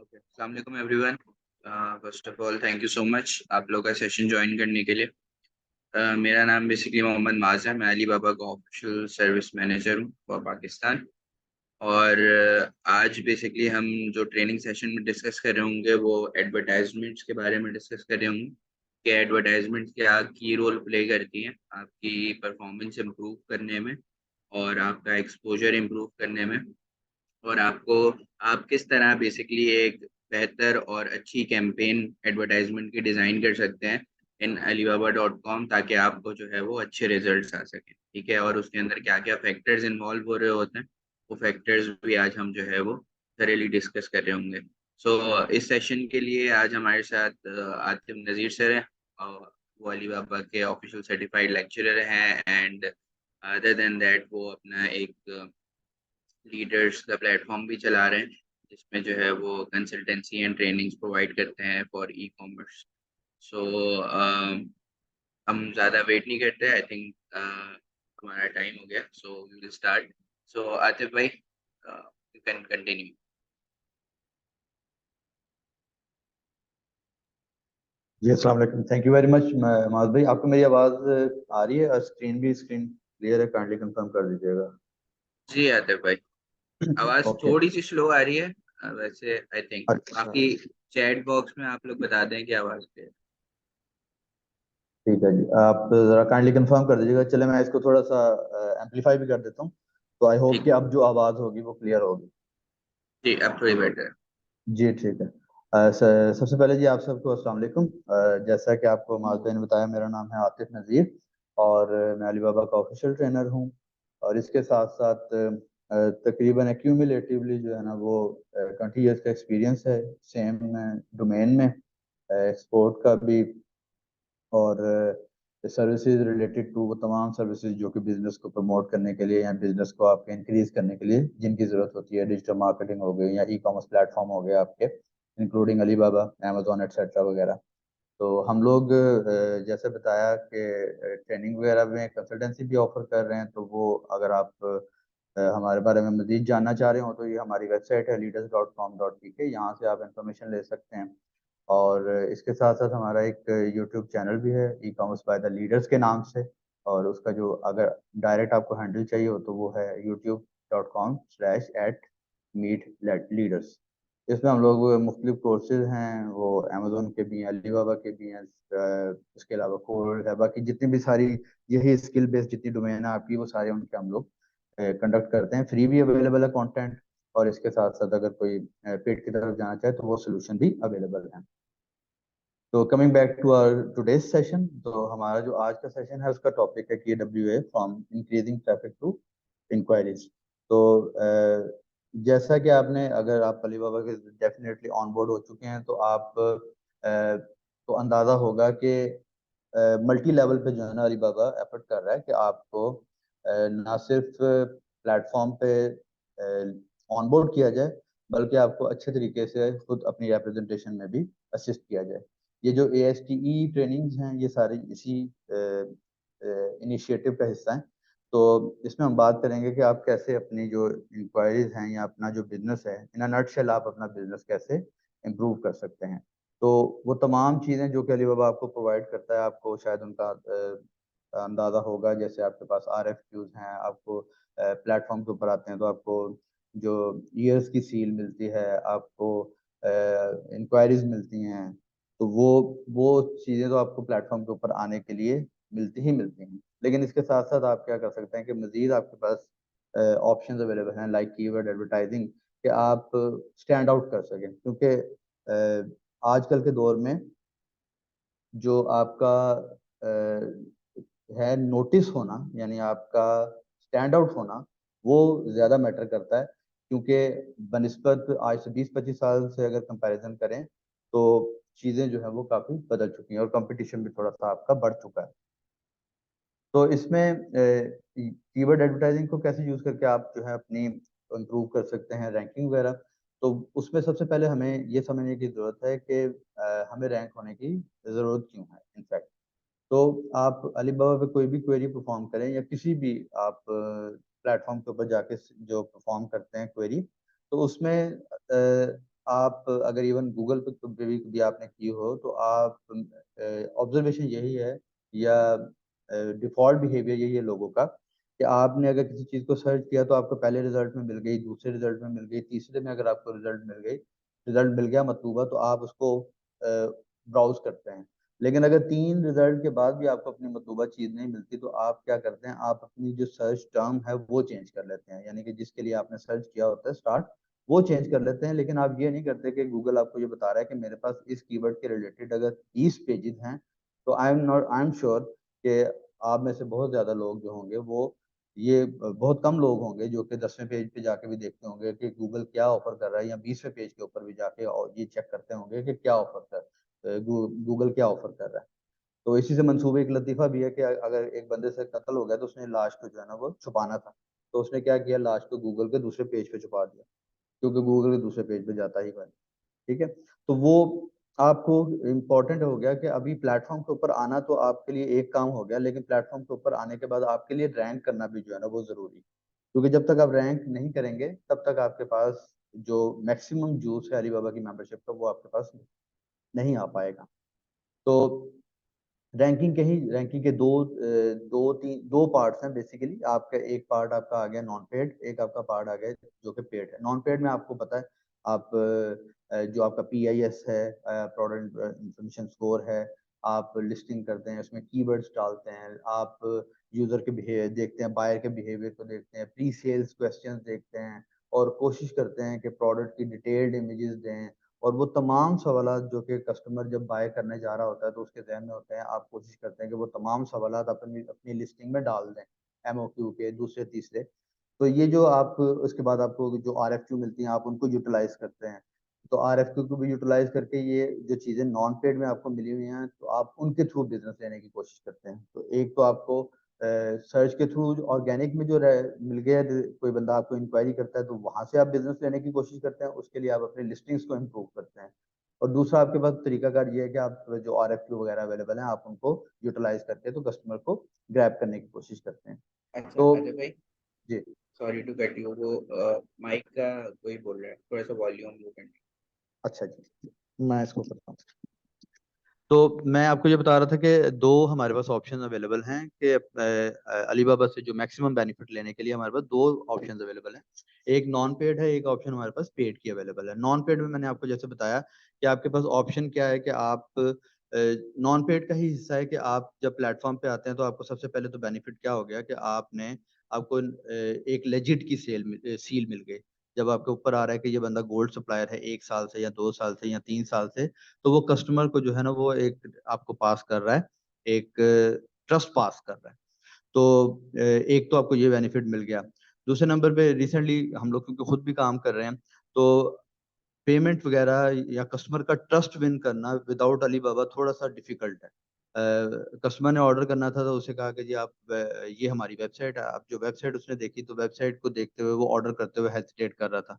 Okay, अस्सलाम वालेकुम everyone. First of all thank you so much आप लोग का सेशन ज्वाइन करने के लिए। मेरा नाम बेसिकली मोहम्मद माज है। मैं अली बाबा का ऑफिशियल सर्विस मैनेजर हूँ फॉर पाकिस्तान। और आज बेसिकली हम जो ट्रेनिंग सेशन में डिस्कस कर रहे होंगे वो एडवर्टाइजमेंट्स के बारे में डिस्कस कर रहे होंगे कि एडवर्टाइजमेंट्स क्या की रोल प्ले करती हैं आपकी परफॉर्मेंस इम्प्रूव करने में और आपका एक्सपोजर इम्प्रूव करने में, और आपको आप किस तरह बेसिकली एक बेहतर और अच्छी कैंपेन एडवर्टाइजमेंट की डिज़ाइन कर सकते हैं इन alibaba.com, ताकि आपको जो है वो अच्छे रिजल्ट्स आ सकें। ठीक है, और उसके अंदर क्या क्या फैक्टर्स इन्वॉल्व हो रहे होते हैं वो फैक्टर्स भी आज हम जो है वो थरेली डिस्कस कर रहे होंगे। इस सेशन के लिए आज हमारे साथ आतिफ नज़ीर सर हैं, और वो अलीबाबा के ऑफिशियल सर्टिफाइड लेक्चरर हैं। एंड अदर देन दैट वो अपना एक लीडर्स का प्लेटफॉर्म भी चला रहे हैं जिसमें जो है वो कंसल्टेंसी एंड ट्रेनिंग्स प्रोवाइड करते हैं फॉर ई कॉमर्स। सो हम ज़्यादा वेट नहीं करते, आई थिंक हमारा टाइम हो गया, सो वी विल स्टार्ट। सो आतिफ भाई, यू कैन कंटिन्यू। जी अस्सलाम वालेकुम। थैंक यू वेरी मच माज भाई। आपको मेरी आवाज़ आ रही है और स्क्रीन क्लियर है? काइंडली कंफर्म कर दीजिएगा। जी आतिफ भाई, आवाज़ ओके। थोड़ी सी स्लो आ रही है। वैसे आई थिंक अच्छा, बाकी चैट बॉक्स में आप लोग बता दें कि आवाज़ पे। ठीक है जी, आप ज़रा काइंडली कंफर्म कर दीजिएगा। चले, मैं इसको थोड़ा सा एम्पलीफाई भी कर देता हूँ, तो आई होप ठीक कि है अब जो आवाज़ होगी वो क्लियर होगी। जी, अब थोड़ी बेटर है। जी ठीक है। सबसे पहले जी आप सबको अस्सलाम वालेकुम। जैसा कि आपको माज भाई ने बताया, मेरा नाम है आतिफ नज़ीर और मैं अली बाबा का ऑफिशियल ट्रेनर हूँ। और इसके साथ साथ तकरीबन एक्यूमुलेटिवली जो है ना वो 20 ईयर्स का एक्सपीरियंस है सेम डोमेन में, एक्सपोर्ट का भी और सर्विसेज रिलेटेड टू वो तमाम सर्विसेज जो कि बिजनेस को प्रमोट करने के लिए या बिजनेस को आपके इंक्रीज करने के लिए जिनकी ज़रूरत होती है। डिजिटल मार्केटिंग हो गई या ई कॉमर्स प्लेटफॉर्म हो गया आपके, इंक्लूडिंग अलीबाबा, अमेजोन एटसेट्रा वगैरह। तो हम लोग जैसे बताया कि ट्रेनिंग वगैरह में कंसल्टेंसी भी ऑफर कर रहे हैं। तो वो अगर आप हमारे बारे में मजीद जानना चाह रहे हो तो ये हमारी वेबसाइट है leaders.com.pk, यहाँ से आप इंफॉर्मेशन ले सकते हैं। और इसके साथ साथ हमारा एक यूट्यूब चैनल भी है e commerce by the leaders के नाम से। और उसका जो अगर डायरेक्ट आपको हैंडल चाहिए हो तो वो है youtube.com/@meet-leaders। इसमें हम लोग मुख्तलिफ कोर्सेज हैं, वो अमेजोन के भी हैं, अलीबाबा के भी हैं, इसके अलावा कोर है, बाकी जितनी भी सारी यही स्किल बेस्ड जितनी डोमेन है आपकी वो सारे उनके हम लोग कंडक्ट करते हैं। फ्री भी अवेलेबल है कंटेंट, और इसके साथ साथ अगर कोई पेड की तरफ जाना चाहे तो वो सोल्यूशन भी अवेलेबल है। तो coming back to our today's session, तो हमारा जो आज का सेशन है उसका टॉपिक है KWA from increasing traffic to inquiries. तो जैसा कि आपने, अगर आप अलीबाबा के डेफिनेटली ऑन बोर्ड हो चुके हैं तो आप तो अंदाज़ा होगा कि मल्टी लेवल पे जो है ना अलीबाबा एफर्ट कर रहा है कि आपको ना सिर्फ प्लेटफॉर्म पे ऑन बोर्ड किया जाए, बल्कि आपको अच्छे तरीके से खुद अपनी रिप्रेजेंटेशन में भी असिस्ट किया जाए। ये जो ASTE ट्रेनिंग्स हैं ये सारी इसी इनिशिएटिव का हिस्सा हैं। तो इसमें हम बात करेंगे कि आप कैसे अपनी जो इंक्वायरीज हैं या अपना जो बिजनेस है, इन अ नटशेल आप अपना बिजनेस कैसे इम्प्रूव कर सकते हैं। तो वो तमाम चीज़ें जो कि अलीबाबा आपको प्रोवाइड करता है, आपको शायद उनका अंदाज़ा होगा। जैसे आपके पास RFQs हैं, आपको प्लेटफॉर्म के ऊपर आते हैं तो आपको जो ईयर्स की सील मिलती है, आपको इंक्वायरीज मिलती हैं। तो वो चीज़ें तो आपको प्लेटफॉर्म के ऊपर आने के लिए मिलती ही मिलती हैं। लेकिन इसके साथ साथ आप क्या कर सकते हैं कि मज़ीद आपके पास ऑप्शंस अवेलेबल हैं लाइक कीवर्ड एडवर्टाइजिंग, कि आप स्टैंड आउट कर सकें। क्योंकि आजकल के दौर में जो आपका है नोटिस होना, यानी आपका स्टैंड आउट होना, वो ज़्यादा मैटर करता है। क्योंकि बनिस्बत आज से 20-25 साल से अगर कंपैरिजन करें तो चीज़ें जो है वो काफ़ी बदल चुकी हैं और कंपटीशन भी थोड़ा सा आपका बढ़ चुका है। तो इसमें कीवर्ड एडवर्टाइजिंग को कैसे यूज़ करके आप जो है अपनी इम्प्रूव कर सकते हैं रैंकिंग वगैरह। तो उसमें सबसे पहले हमें ये समझने की ज़रूरत है कि हमें रैंक होने की ज़रूरत क्यों है इनफैक्ट। तो आप अलीबाबा पे कोई भी क्वेरी परफॉर्म करें या किसी भी आप प्लेटफॉर्म के ऊपर जाके जो परफॉर्म करते हैं क्वेरी, तो उसमें आप अगर इवन गूगल पे भी आपने की हो तो आप ऑब्जर्वेशन यही है या डिफॉल्ट बिहेवियर यही है लोगों का कि आपने अगर किसी चीज़ को सर्च किया तो आपको पहले रिजल्ट में मिल गई, दूसरे रिजल्ट में मिल गई, तीसरे में अगर आपको रिजल्ट मिल गया मतलूबा, तो आप उसको ब्राउज करते हैं। लेकिन अगर 3 रिजल्ट के बाद भी आपको अपनी मतलूबा चीज़ नहीं मिलती तो आप क्या करते हैं, आप अपनी जो सर्च टर्म है वो चेंज कर लेते हैं, यानी कि जिसके लिए आपने सर्च किया होता है स्टार्ट, वो चेंज कर लेते हैं। लेकिन आप ये नहीं करते कि गूगल आपको ये बता रहा है कि मेरे पास इस कीवर्ड के रिलेटेड अगर 20 पेजेस हैं तो आई एम श्योर कि आप में से बहुत ज़्यादा लोग जो होंगे वो ये बहुत कम लोग होंगे जो कि 10वें पेज पे जाके भी देखते होंगे कि गूगल क्या ऑफर कर रहा है, या 20वें पेज के ऊपर भी जाके और ये चेक करते होंगे कि क्या ऑफर कर गूगल क्या ऑफर कर रहा है। तो इसी से मंसूबे एक लतीफ़ा भी है कि अगर एक बंदे से कत्ल हो गया तो उसने लाश को जो है ना वो छुपाना था, तो उसने क्या किया, लाश को गूगल के दूसरे पेज पे छुपा दिया, क्योंकि गूगल के दूसरे पेज पे जाता ही बन। ठीक है, तो वो आपको इम्पोर्टेंट हो गया कि अभी प्लेटफॉर्म के ऊपर आना तो आपके लिए एक काम हो गया, लेकिन प्लेटफॉर्म के ऊपर आने के बाद आपके लिए रैंक करना भी जो है ना वो जरूरी, क्योंकि जब तक आप रैंक नहीं करेंगे तब तक आपके पास जो मैक्सिमम जूस है अलीबाबा की मेंबरशिप का वो आपके पास नहीं आ पाएगा। तो रैंकिंग के दो पार्ट्स हैं बेसिकली। आपका एक पार्ट आपका आ गया नॉन पेड, एक आपका पार्ट आ गया जो कि पेड है। नॉन पेड में आपको पता है आप जो आपका PIS है, प्रोडक्ट इंफॉर्मेशन स्कोर है, आप लिस्टिंग करते हैं, उसमें कीवर्ड्स डालते हैं, आप यूजर के बिहेवियर देखते हैं, बायर के बिहेवियर को देखते हैं, प्री सेल्स क्वेश्चंस देखते हैं, और कोशिश करते हैं कि प्रोडक्ट की डिटेल्ड इमेजेस दें। और वो तमाम सवालात जो कि कस्टमर जब बाय करने जा रहा होता है तो उसके जहन में होते हैं, आप कोशिश करते हैं कि वो तमाम सवालात अपनी अपनी लिस्टिंग में डाल दें, MOQ के दूसरे तीसरे। तो ये जो आप उसके बाद आपको जो RFQ मिलती हैं आप उनको यूटिलाइज करते हैं। तो RFQ को भी यूटिलाइज करके ये जो चीज़ें नॉन पेड में आपको मिली हुई हैं तो आप उनके थ्रू बिजनेस लेने की कोशिश करते हैं। तो एक तो आपको सर्च के थ्रू ऑर्गेनिक में जो मिल गया, कोई बंदा आपको इंक्वायरी करता है तो वहां से आप बिजनेस लेने की कोशिश करते हैं, उसके लिए आप अपने लिस्टिंग्स को इम्प्रूव करते हैं। और दूसरा आपके पास तरीकाकार ये है कि आप जो RFQ वगैरह अवेलेबल हैं आप उनको यूटिलाइज करके तो कस्टमर को ग्रैब करने की कोशिश करते हैं। अच्छा तो अजय भाई, जी, सॉरी टू कट यू, वो माइक का कोई बोल रहा है, थोड़ा सा वॉल्यूम लो करने। अच्छा जी, मैं इसको करता हूँ। तो मैं आपको ये बता रहा था कि दो हमारे पास ऑप्शन अवेलेबल हैं कि अलीबाबा से जो मैक्सिमम बेनिफिट लेने के लिए हमारे पास दो ऑप्शन अवेलेबल हैं। एक नॉन पेड है, एक ऑप्शन हमारे पास पेड की अवेलेबल है। नॉन पेड में मैंने आपको जैसे बताया कि आपके पास ऑप्शन क्या है कि आप नॉन पेड का ही हिस्सा है कि आप जब प्लेटफॉर्म पे आते हैं तो आपको सबसे पहले तो बेनिफिट क्या हो गया कि आपको एक लेजिट की सील मिल गई। जब आपके ऊपर आ रहा है कि ये बंदा गोल्ड सप्लायर है 1 साल से या 2 साल से या 3 साल से, तो वो कस्टमर को जो है ना वो एक आपको पास कर रहा है, एक ट्रस्ट पास कर रहा है। तो एक तो आपको ये बेनिफिट मिल गया। दूसरे नंबर पे रिसेंटली हम लोग क्योंकि खुद भी काम कर रहे हैं, तो पेमेंट वगैरह या कस्टमर का ट्रस्ट विन करना विदाउट अली बाबा थोड़ा सा डिफिकल्ट है। कस्टमर ने ऑर्डर करना था तो उसे कहा कि जी आप ये हमारी वेबसाइट है। आप जो वेबसाइट उसने देखी तो वेबसाइट को देखते हुए वो ऑर्डर करते हुए हेजिटेट कर रहा था।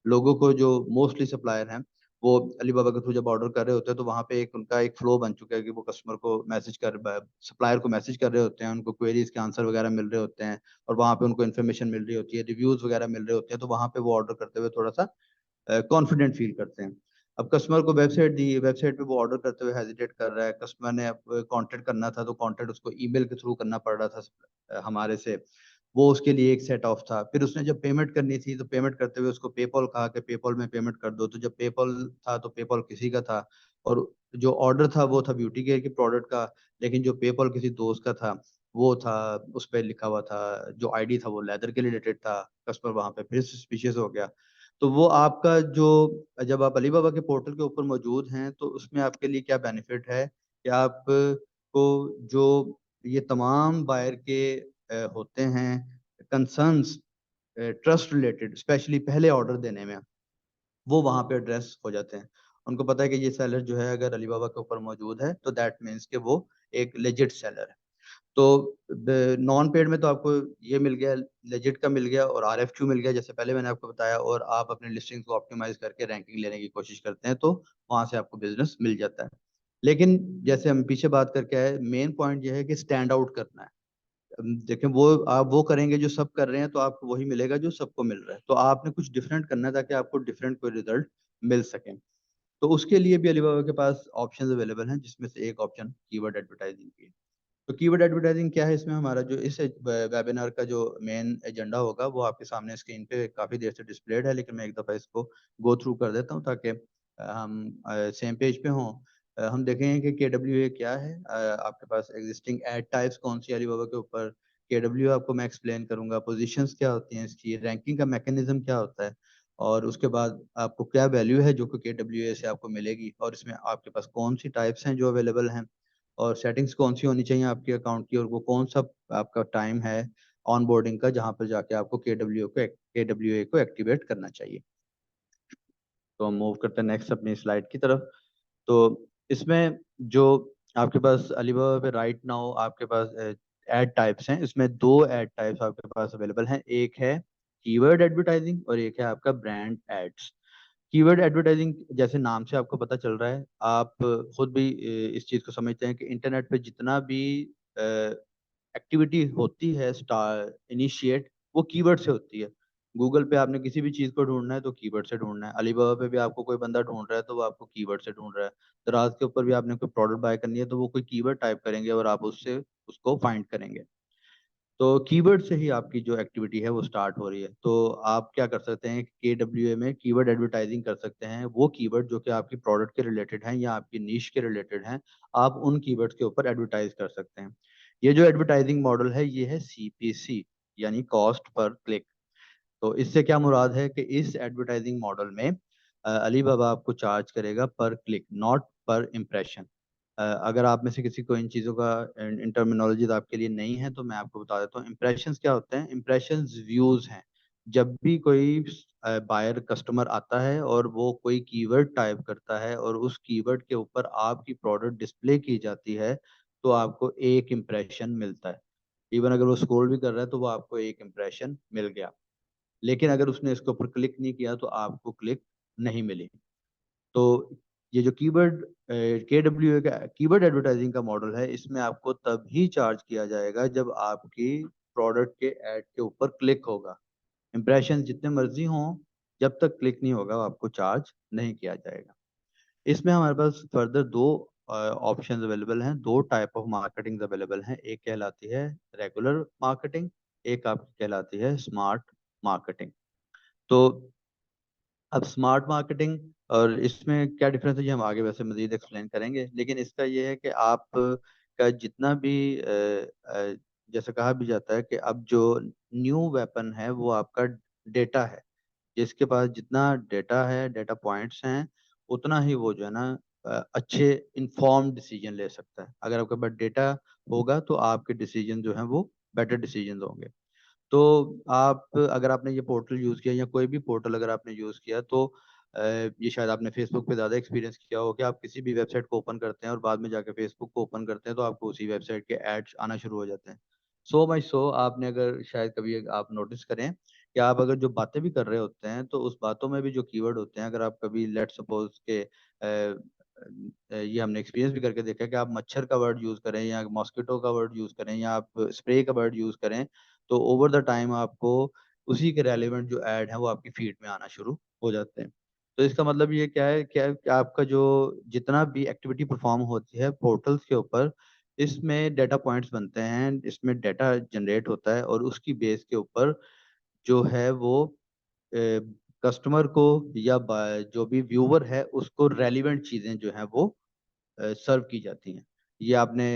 लोगों को जो मोस्टली सप्लायर हैं वो अलीबाबा के थ्रू जब ऑर्डर कर रहे होते हैं तो वहाँ पे एक उनका एक फ्लो बन चुका है कि वो कस्टमर को सप्लायर को मैसेज कर रहे होते हैं, उनको क्वेरीज के आंसर वगैरह मिल रहे होते हैं, और वहाँ पे उनको इन्फॉर्मेशन मिल रही होती है, रिव्यूज वगैरह मिल रहे होते हैं, तो वहाँ पे वो ऑर्डर करते हुए थोड़ा सा कॉन्फिडेंट फील करते हैं। अब कस्टमर को वेबसाइट दी, वेबसाइट पे वो ऑर्डर करते हुए हेजिटेट कर रहा है, कस्टमर ने अब कांटेक्ट करना था तो कांटेक्ट उसको ईमेल के थ्रू करना पड़ रहा था हमारे से, वो उसके लिए एक सेट ऑफ था। फिर उसने जब पेमेंट करनी थी तो पेमेंट करते हुए उसको पेपॉल कहा कि पेपॉल में पेमेंट कर दो, तो जब पेपॉल था तो पेपॉल किसी का था, और जो ऑर्डर था वो था ब्यूटी केयर के प्रोडक्ट का, लेकिन जो पेपॉल किसी दोस्त का था वो था, उस पर लिखा हुआ था, जो ID था वो लेदर के रिलेटेड था। कस्टमर वहां पे फिर सस्पिशियस हो गया। तो वो आपका जो, जब आप अलीबाबा के पोर्टल के ऊपर मौजूद हैं तो उसमें आपके लिए क्या बेनिफिट है कि आपको जो ये तमाम बायर के होते हैं कंसर्न्स ट्रस्ट रिलेटेड, स्पेशली पहले ऑर्डर देने में, वो वहां पे एड्रेस हो जाते हैं। उनको पता है कि ये सेलर जो है अगर अलीबाबा के ऊपर मौजूद है तो दैट मीन्स कि वो एक लेजिट सेलर है। तो नॉन पेड में तो आपको ये मिल गया, लेजिट का मिल गया, और RFQ मिल गया जैसे पहले मैंने आपको बताया, और आप अपने लिस्टिंग को ऑप्टिमाइज करके रैंकिंग लेने की कोशिश करते हैं तो वहां से आपको बिजनेस मिल जाता है। लेकिन जैसे हम पीछे बात करके आए, मेन पॉइंट ये है कि स्टैंड आउट करना है। देखें, वो आप वो करेंगे जो सब कर रहे हैं तो आपको वही मिलेगा जो सबको मिल रहा है, तो आपने कुछ डिफरेंट करना है ताकि आपको डिफरेंट कोई रिजल्ट मिल सकें। तो उसके लिए भी अलीबाबा के पास ऑप्शंस अवेलेबल हैं, जिसमें से एक ऑप्शन कीवर्ड एडवर्टाइजिंग की है। तो कीवर्ड एडवर्टाइजिंग क्या है? इसमें हमारा जो इस वेबिनार का जो मेन एजेंडा होगा वो आपके सामने स्क्रीन पे काफ़ी देर से डिस्प्लेड है, लेकिन मैं एक दफ़ा इसको गो थ्रू कर देता हूँ ताकि हम सेम पेज पे हों। हम देखेंगे कि KWA क्या है, आपके पास एग्जिस्टिंग एड टाइप्स कौन सी अलीबाबा के ऊपर, KWA आपको मैं एक्सप्लेन करूंगा, पोजीशंस क्या होती हैं इसकी, रैंकिंग का मैकेनिज्म क्या होता है, और उसके बाद आपको क्या वैल्यू है जो कि KWA से आपको मिलेगी, और इसमें आपके पास कौन सी टाइप्स हैं जो अवेलेबल हैं, और सेटिंग्स कौन सी होनी चाहिए आपके अकाउंट की, और वो कौन सा आपका टाइम है ऑन बोर्डिंग का जहाँ पर जाके आपको KWA को एक्टिवेट करना चाहिए। तो हम मूव करते हैं नेक्स्ट अपनी स्लाइड की तरफ। तो इसमें जो आपके पास अलीबाबा पे राइट नाउ आपके पास एड टाइप्स हैं, इसमें दो एड टाइप्स आपके पास अवेलेबल हैं। एक है कीवर्ड एडवर्टाइजिंग और एक है आपका ब्रांड एड्स। कीवर्ड एडवर्टाइजिंग जैसे नाम से आपको पता चल रहा है, आप खुद भी इस चीज़ को समझते हैं कि इंटरनेट पे जितना भी एक्टिविटी होती है स्टार इनिशिएट, वो कीवर्ड से होती है। गूगल पे आपने किसी भी चीज़ को ढूंढना है तो कीवर्ड से ढूंढना है, अलीबाबा पे भी आपको कोई बंदा ढूंढ रहा है तो वो आपको कीवर्ड से ढूंढ रहा है, दराज के ऊपर भी आपने कोई प्रोडक्ट बाय करनी है तो वो कोई कीवर्ड टाइप करेंगे और आप उससे उसको फाइंड करेंगे। तो कीवर्ड से ही आपकी जो एक्टिविटी है वो स्टार्ट हो रही है। तो आप क्या कर सकते हैं, KWA में कीवर्ड एडवर्टाइजिंग कर सकते हैं। वो कीवर्ड जो कि आपकी प्रोडक्ट के रिलेटेड हैं या आपकी नीश के रिलेटेड हैं, आप उन कीवर्ड्स के ऊपर एडवर्टाइज कर सकते हैं। ये जो एडवर्टाइजिंग मॉडल है ये है CPC, यानी कॉस्ट पर क्लिक। तो इससे क्या मुराद है कि इस एडवर्टाइजिंग मॉडल में अलीबाबा आपको चार्ज करेगा पर क्लिक, नॉट पर इम्प्रेशन। अगर आप में से किसी को इन चीज़ों का इन टर्मिनोलॉजीज आपके लिए नहीं है तो मैं आपको बता देता हूँ। इम्प्रेशंस क्या होते हैं? इम्प्रेशंस व्यूज हैं। जब भी कोई बायर कस्टमर आता है और वो कोई कीवर्ड टाइप करता है और उस कीवर्ड के ऊपर आपकी प्रोडक्ट डिस्प्ले की जाती है तो आपको एक इम्प्रेशन मिलता है। इवन अगर वो स्क्रॉल भी कर रहा है तो वो आपको एक इम्प्रेशन मिल गया। लेकिन अगर उसने इसके ऊपर क्लिक नहीं किया तो आपको क्लिक नहीं मिली। तो ये जो कीवर्ड KWA का कीवर्ड एडवर्टाइजिंग का मॉडल है, इसमें आपको तभी चार्ज किया जाएगा जब आपकी प्रोडक्ट के ऐड के ऊपर क्लिक होगा। इंप्रेशन जितने मर्जी हों, जब तक क्लिक नहीं होगा आपको चार्ज नहीं किया जाएगा। इसमें हमारे पास फर्दर दो ऑप्शंस अवेलेबल हैं, दो टाइप ऑफ मार्केटिंग अवेलेबल हैं। एक कहलाती है रेगुलर मार्केटिंग, एक आपकी कहलाती है स्मार्ट मार्केटिंग। तो अब स्मार्ट मार्केटिंग और इसमें क्या डिफरेंस है ये हम आगे वैसे मजीद एक्सप्लेन करेंगे, लेकिन इसका ये है कि आप का जितना भी जैसे कहा भी जाता है कि अब जो न्यू वेपन है वो आपका डेटा है। जिसके पास जितना डेटा है, डेटा पॉइंट्स हैं, उतना ही वो जो है ना अच्छे इन्फॉर्म्ड डिसीजन ले सकता है। अगर आपके पास डेटा होगा तो आपके डिसीजन जो हैं वो बेटर डिसीजन होंगे। तो आप अगर आपने ये पोर्टल यूज़ किया या कोई भी पोर्टल अगर आपने यूज़ किया तो ये शायद आपने फेसबुक पे ज़्यादा एक्सपीरियंस किया हो कि आप किसी भी वेबसाइट को ओपन करते हैं और बाद में जाके फेसबुक को ओपन करते हैं तो आपको उसी वेबसाइट के एड्स आना शुरू हो जाते हैं। सो बाई सो आपने अगर शायद कभी आप नोटिस करें कि आप अगर जो बातें भी कर रहे होते हैं तो उस बातों में भी जो कीवर्ड होते हैं, अगर आप कभी लेट सपोज के ये हमने एक्सपीरियंस भी करके देखा है कि आप मच्छर का वर्ड यूज़ करें या मॉस्किटो का वर्ड यूज़ करें या आप स्प्रे का वर्ड यूज़ करें, तो ओवर द टाइम आपको उसी के रेलेवेंट जो ऐड है वो आपकी फीड में आना शुरू हो जाते हैं। तो इसका मतलब ये क्या है, कि आपका जो जितना भी एक्टिविटी परफॉर्म होती है पोर्टल्स के ऊपर, इसमें डेटा पॉइंट्स बनते हैं, इसमें डेटा जनरेट होता है और उसकी बेस के ऊपर जो है वो कस्टमर को या जो भी व्यूअर है उसको रेलिवेंट चीज़ें जो हैं वो सर्व की जाती हैं। ये आपने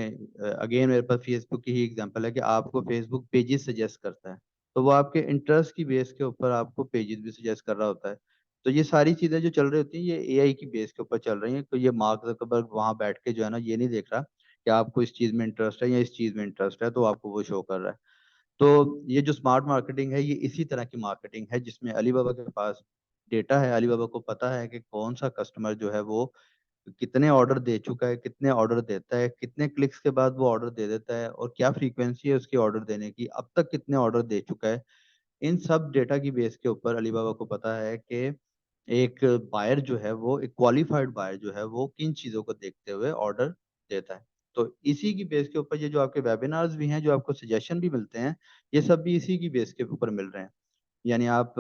अगेन मेरे पास फेसबुक की ही एग्जांपल है कि आपको फेसबुक पेजेस सजेस्ट करता है, तो वो आपके इंटरेस्ट की बेस के ऊपर आपको पेजेस भी सजेस्ट कर रहा होता है। तो ये सारी चीज़ें जो चल रही होती हैं ये AI की बेस के ऊपर चल रही हैं। तो ये मार्क ज़करबर्ग वहाँ बैठ के जो है ना ये नहीं देख रहा कि आपको इस चीज़ में इंटरेस्ट है या इस चीज़ में इंटरेस्ट है तो आपको वो शो कर रहा है। तो ये जो स्मार्ट मार्केटिंग है ये इसी तरह की मार्केटिंग है जिसमें अलीबाबा के पास डेटा है, अलीबाबा को पता है कि कौन सा कस्टमर जो है वो कितने ऑर्डर दे चुका है, कितने ऑर्डर देता है, कितने क्लिक्स के बाद वो ऑर्डर दे देता है और क्या फ्रीक्वेंसी है उसकी ऑर्डर देने की, अब तक कितने ऑर्डर दे चुका है। इन सब डेटा की बेस के ऊपर अलीबाबा को पता है कि एक बायर जो है वो एक क्वालिफाइड बायर जो है वो किन चीज़ों को देखते हुए ऑर्डर देता है। तो इसी की बेस के ऊपर ये जो आपके वेबिनार्स भी हैं, जो आपको सजेशन भी मिलते हैं, ये सब भी इसी की बेस के ऊपर मिल रहे हैं। यानी आप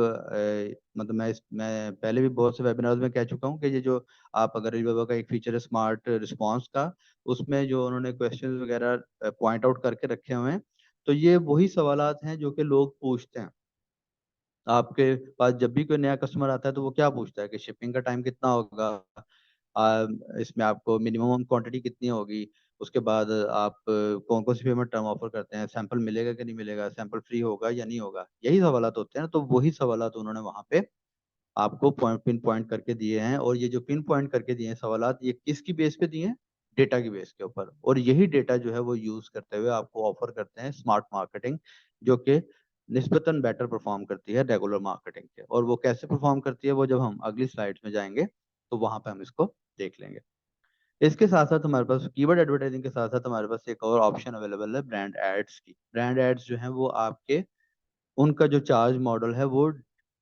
मतलब मैं पहले भी बहुत से वेबिनार्स में कह चुका हूँ कि ये जो आप अगर अलीबाबा का एक फीचर है स्मार्ट रिस्पांस का, उसमें जो उन्होंने क्वेश्चंस वगैरह पॉइंट आउट करके रखे हुए हैं, तो ये वही सवालात हैं जो कि लोग पूछते हैं। आपके पास जब भी कोई नया कस्टमर आता है तो वो क्या पूछता है कि शिपिंग का टाइम कितना होगा, आ, इसमें आपको मिनिमम क्वांटिटी कितनी होगी, उसके बाद आप कौन कौन सी पेमेंट टर्म ऑफर करते हैं, सैंपल मिलेगा कि नहीं मिलेगा, सैंपल फ्री होगा या नहीं होगा, यही सवालात होते हैं ना। तो वही सवालात उन्होंने वहाँ पे आपको पिन पॉइंट करके दिए हैं। और ये जो पिन पॉइंट करके दिए हैं सवालात, ये किसकी बेस पे दिए हैं? डेटा की बेस के ऊपर। और यही डेटा जो है वो यूज करते हुए आपको ऑफर करते हैं स्मार्ट मार्केटिंग, जो कि निस्बतन बेटर परफॉर्म करती है रेगुलर मार्केटिंग के। और वो कैसे परफॉर्म करती है वो जब हम अगली स्लाइड्स में जाएंगे तो वहां पे हम इसको देख लेंगे। इसके साथ साथ हमारे पास कीवर्ड एडवर्टाइजिंग के साथ साथ हमारे पास एक और ऑप्शन अवेलेबल है ब्रांड एड्स की। ब्रांड एड्स जो है वो आपके, उनका जो चार्ज मॉडल है वो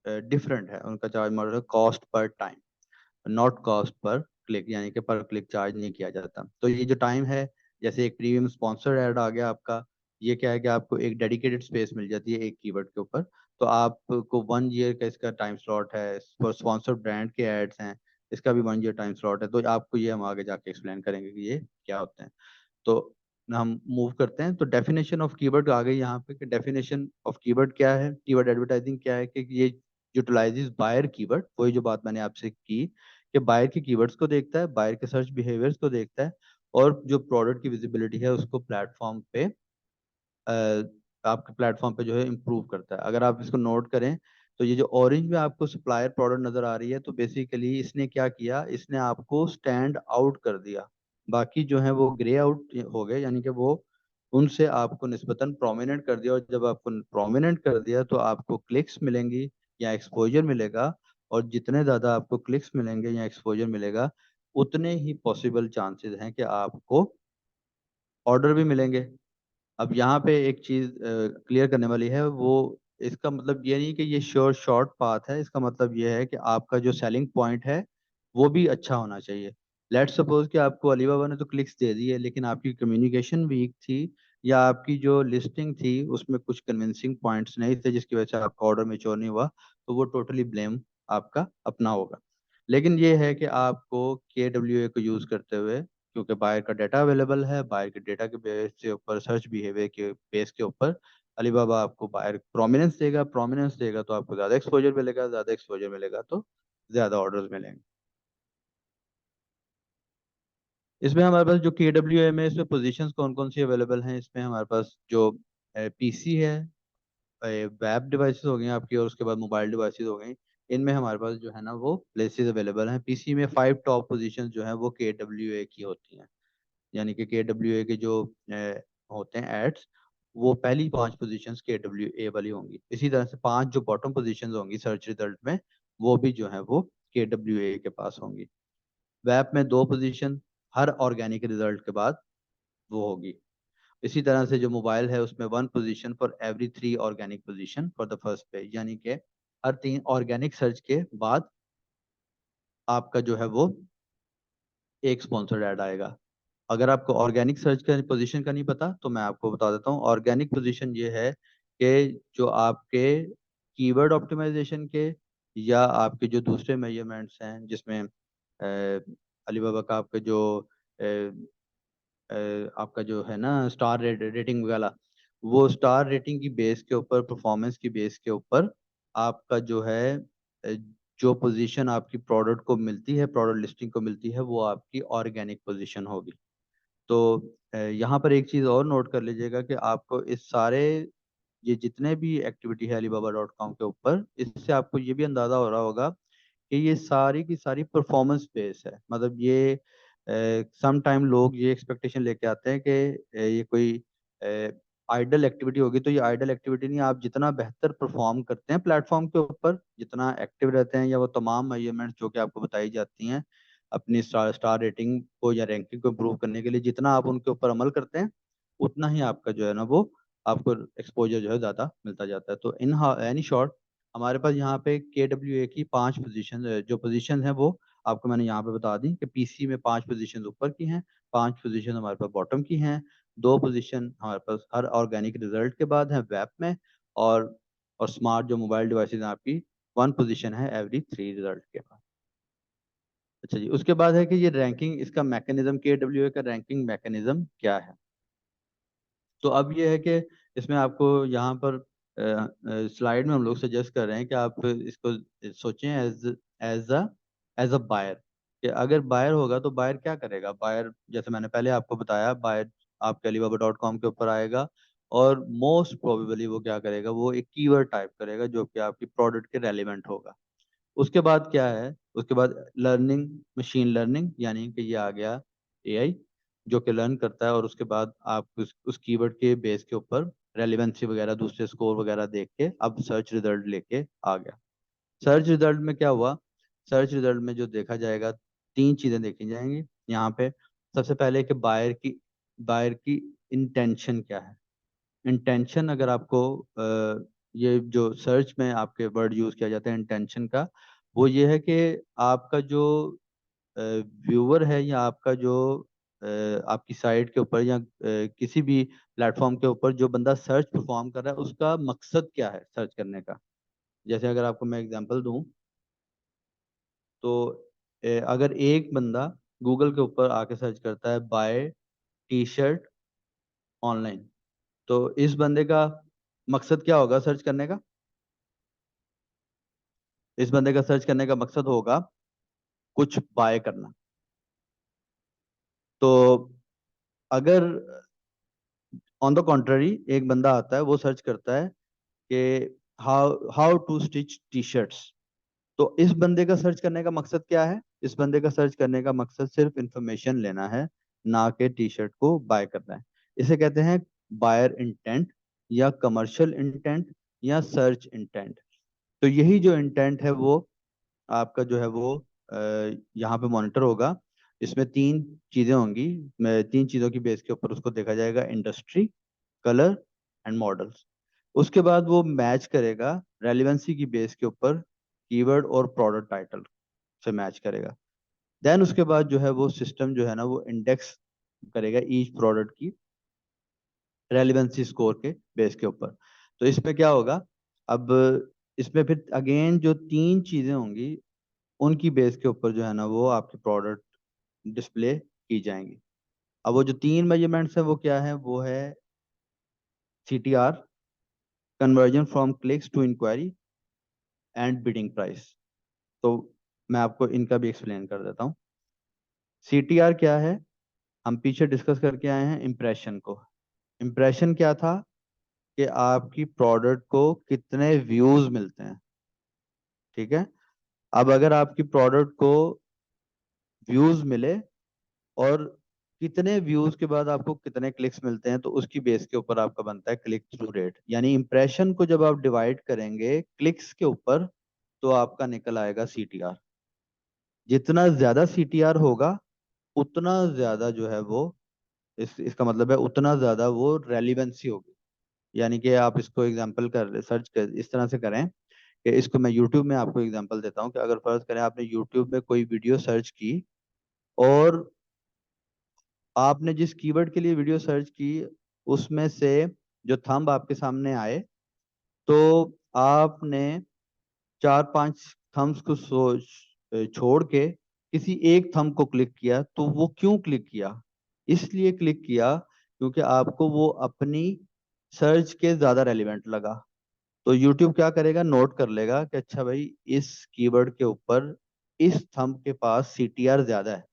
डिफरेंट है। उनका चार्ज मॉडल है cost per time, not cost per click, यानी कि पर क्लिक चार्ज नहीं किया जाता। तो ये जो टाइम है, जैसे एक प्रीमियम स्पॉन्सर्ड ऐड आ गया आपका, ये क्या है कि आपको एक डेडिकेटेड स्पेस मिल जाती है एक कीवर्ड के ऊपर। तो आपको 1 ईयर का इसका टाइम स्लॉट है। स्पॉन्सर्ड ब्रांड के एड्स हैं, इसका भी 1 ईयर टाइम स्लॉट है। तो आपको ये हम आगे जाके एक्सप्लेन करेंगे कि ये क्या होते हैं। तो हम मूव करते हैं। तो डेफिनेशन ऑफ कीवर्ड आ गई यहाँ पे कि डेफिनेशन ऑफ कीवर्ड क्या है, कीवर्ड एडवर्टाइजिंग क्या है, कि ये यूटिलाइजेस बायर कीवर्ड, वही जो बात मैंने आपसे की कि बायर के कीवर्ड्स को देखता है, बायर के सर्च बिहेवियर्स को देखता है, और जो प्रोडक्ट की विजिबिलिटी है उसको प्लेटफॉर्म पे आपके प्लेटफॉर्म पे जो है इम्प्रूव करता है। अगर आप इसको नोट करें तो ये जो ऑरेंज में आपको सप्लायर प्रोडक्ट नजर आ रही है, तो बेसिकली इसने क्या किया, इसने आपको स्टैंड आउट कर दिया। बाकी जो है वो ग्रे आउट हो गए, यानी कि वो उनसे आपको निस्बतन प्रोमिनेंट कर दिया। और जब आपको प्रोमिनेंट कर दिया तो आपको क्लिक्स मिलेंगी या एक्सपोजर मिलेगा। और जितने ज़्यादा आपको क्लिक्स मिलेंगे या एक्सपोजर मिलेगा, उतने ही पॉसिबल चांसेस हैं कि आपको ऑर्डर भी मिलेंगे। अब यहाँ पे एक चीज क्लियर करने वाली है, वो इसका मतलब ये नहीं कि ये शॉर्ट पाथ है। इसका मतलब ये है कि आपका जो सेलिंग पॉइंट है वो भी अच्छा होना चाहिए। लेट्स सपोज कि आपको अलीबाबा ने तो क्लिक्स दे दी है, लेकिन आपकी कम्युनिकेशन वीक थी, या आपकी जो लिस्टिंग थी उसमें कुछ कन्विंसिंग पॉइंट्स नहीं थे, जिसकी वजह से आपका ऑर्डर मेच्योर नहीं हुआ, तो वो टोटली ब्लेम आपका अपना होगा। लेकिन ये है कि आपको KWA को यूज करते हुए, क्योंकि बायर का डाटा अवेलेबल है, बायर के डाटा के बेस के ऊपर, सर्च बिहेवियर के बेस के ऊपर अलीबाबा आपको बायर प्रोमिनेंस देगा। प्रोमिनेंस देगा तो आपको ज़्यादा एक्सपोजर मिलेगा, ज़्यादा एक्सपोजर मिलेगा तो ज़्यादा ऑर्डर्स मिलेंगे। इसमें हमारे पास जो KWA में इसमें पोजीशंस कौन कौन सी अवेलेबल हैं, इसमें हमारे पास जो PC है, वेब डिवाइसेस हो गई आपकी, और उसके बाद मोबाइल डिवाइसेस हो गई। इनमें हमारे पास जो है ना वो प्लेसेस अवेलेबल हैं। PC में 5 टॉप पोजीशंस जो है वो KWA की होती हैं। यानी कि KWA के जो होते हैं एड्स, वो पहली 5 पोजीशंस KWA वाली होंगी। इसी तरह से 5 जो बॉटम पोजीशंस होंगी सर्च रिजल्ट में, वो भी जो है वो KWA के पास होंगी। वेब में 2 पोजीशन हर ऑर्गेनिक रिजल्ट के बाद वो होगी। इसी तरह से जो मोबाइल है उसमें 1 position for every 3 organic position for the first page, यानी कि हर 3 ऑर्गेनिक सर्च के बाद आपका जो है वो एक स्पॉन्सर्ड ऐड आएगा। अगर आपको ऑर्गेनिक सर्च का पोजीशन का नहीं पता तो मैं आपको बता देता हूँ। ऑर्गेनिक पोजीशन ये है कि जो आपके कीवर्ड ऑप्टिमाइजेशन के या आपके जो दूसरे मेजरमेंट्स हैं, जिसमें अलीबाबा का आपका जो आपका जो है ना स्टार रेटिंग वाला, वो स्टार रेटिंग की बेस के ऊपर, परफॉर्मेंस की बेस के ऊपर आपका जो है जो पोजीशन आपकी प्रोडक्ट को मिलती है, प्रोडक्ट लिस्टिंग को मिलती है, वो आपकी ऑर्गेनिक पोजीशन होगी। तो यहाँ पर एक चीज़ और नोट कर लीजिएगा कि आपको इस सारे, ये जितने भी एक्टिविटी है alibaba.com के ऊपर, इससे आपको ये भी अंदाज़ा हो रहा होगा कि ये सारी की सारी परफॉर्मेंस बेस है। मतलब ये सम टाइम लोग ये एक्सपेक्टेशन लेके आते हैं कि ये कोई आइडल एक्टिविटी होगी। तो ये आइडल एक्टिविटी नहीं। आप जितना बेहतर परफॉर्म करते हैं प्लेटफॉर्म के ऊपर, जितना एक्टिव रहते हैं, या वो तमाम मेजरमेंट्स जो कि आपको बताई जाती हैं अपनी स्टार स्टार रेटिंग को या रैंकिंग को इम्प्रूव करने के लिए, जितना आप उनके ऊपर अमल करते हैं, उतना ही आपका जो है ना वो आपको एक्सपोजर जो है ज़्यादा मिलता जाता है। तो इन एनी शॉर्ट, हमारे पास यहाँ पे KWA की 5 पोजीशन, जो पोजीशन है वो आपको मैंने यहाँ पे बता दी कि PC में 5 पोजीशन ऊपर की हैं, 5 पोजीशन हमारे पास बॉटम की हैं, 2 पोजीशन हमारे पास हर ऑर्गेनिक रिजल्ट के बाद है वेब में, और और स्मार्ट जो मोबाइल डिवाइसेज हैं आपकी 1 पोजीशन है एवरी 3 रिजल्ट के बाद। अच्छा जी, उसके बाद है कि ये रैंकिंग, इसका मैकेनिज्म, KWA का रैंकिंग मैकेनिज्म क्या है। तो अब ये है कि इसमें आपको यहाँ पर स्लाइड में हम लोग सजेस्ट कर रहे हैं कि आप इसको सोचें as a as a buyer, कि अगर बायर होगा तो बायर क्या करेगा। बायर, जैसे मैंने पहले आपको बताया, बायर आपके alibaba.com के ऊपर आएगा और मोस्ट प्रोबेबली वो क्या करेगा, वो एक कीवर्ड टाइप करेगा जो कि आपकी प्रोडक्ट के रेलिवेंट होगा। उसके बाद क्या है, उसके बाद लर्निंग, मशीन लर्निंग, यानी कि ये आ गया AI जो कि लर्न करता है और उसके बाद आप उस कीवर्ड के बेस के ऊपर रेलिवेंसी वगैरह, दूसरे स्कोर वगैरह देख के अब सर्च रिजल्ट लेके आ गया। सर्च रिजल्ट में क्या हुआ, सर्च रिजल्ट में जो देखा जाएगा, 3 चीजें देखी जाएंगी यहाँ पे। सबसे पहले कि बायर की इंटेंशन क्या है। इंटेंशन, अगर आपको ये जो सर्च में आपके वर्ड यूज किया जाता है इंटेंशन का, वो ये है कि आपका जो व्यूअर है या आपका जो आपकी साइट के ऊपर या किसी भी प्लेटफॉर्म के ऊपर जो बंदा सर्च परफॉर्म कर रहा है, उसका मकसद क्या है सर्च करने का। जैसे अगर आपको मैं एग्जांपल दूं, तो अगर एक बंदा गूगल के ऊपर आके सर्च करता है बाय टी शर्ट ऑनलाइन, तो इस बंदे का मकसद क्या होगा सर्च करने का। इस बंदे का सर्च करने का मकसद होगा कुछ बाय करना। तो अगर ऑन द कॉन्ट्ररी एक बंदा आता है, वो सर्च करता है कि how how to stitch T shirts, तो इस बंदे का सर्च करने का मकसद क्या है। इस बंदे का सर्च करने का मकसद सिर्फ इंफॉर्मेशन लेना है, ना कि टी शर्ट को बाय करना है। इसे कहते हैं बायर इंटेंट या कमर्शियल इंटेंट या सर्च इंटेंट। तो यही जो इंटेंट है वो आपका जो है वो यहाँ पे मॉनिटर होगा। इसमें 3 चीजें होंगी, 3 चीजों की बेस के ऊपर उसको देखा जाएगा, इंडस्ट्री, कलर एंड मॉडल्स। उसके बाद वो मैच करेगा रेलिवेंसी की बेस के ऊपर, कीवर्ड और प्रोडक्ट टाइटल से मैच करेगा। देन उसके बाद जो है वो सिस्टम जो है ना, वो इंडेक्स करेगा ईच प्रोडक्ट की रेलिवेंसी स्कोर के बेस के ऊपर। तो इसमें क्या होगा, अब इसमें फिर अगेन जो 3 चीजें होंगी, उनकी बेस के ऊपर जो है ना वो आपके प्रोडक्ट डिस्प्ले की जाएंगी। अब वो जो 3 मेजरमेंट्स है वो क्या है, वो है CTR, conversion from clicks to inquiry and bidding price. तो मैं आपको इनका भी एक्सप्लेन कर देता हूँ। CTR क्या है, हम पीछे डिस्कस करके आए हैं इम्प्रेशन को। इम्प्रेशन क्या था कि आपकी प्रोडक्ट को कितने व्यूज मिलते हैं, ठीक है। अब अगर आपकी प्रोडक्ट को व्यूज मिले और कितने व्यूज के बाद आपको कितने क्लिक्स मिलते हैं, तो उसकी बेस के ऊपर आपका बनता है क्लिक थ्रू रेट। यानी इंप्रेशन को जब आप डिवाइड करेंगे क्लिक्स के ऊपर, तो आपका निकल आएगा CTR। जितना ज्यादा CTR होगा, उतना ज्यादा जो है वो इसका मतलब है उतना ज्यादा वो रेलिवेंसी होगी। यानी कि आप इसको एग्जांपल कर सर्च कर इस तरह से करें कि इसको मैं यूट्यूब में आपको एग्जांपल देता हूँ कि अगर फर्ज करें आपने यूट्यूब में कोई वीडियो सर्च की और आपने जिस कीवर्ड के लिए वीडियो सर्च की उसमें से जो थंब आपके सामने आए, तो आपने 4-5 थम्स को छोड़ के किसी एक थंब को क्लिक किया, तो वो क्यों क्लिक किया, इसलिए क्लिक किया क्योंकि आपको वो अपनी सर्च के ज्यादा रेलिवेंट लगा। तो YouTube क्या करेगा, नोट कर लेगा कि अच्छा भाई इस कीवर्ड के ऊपर इस थंब के पास CTR ज्यादा है।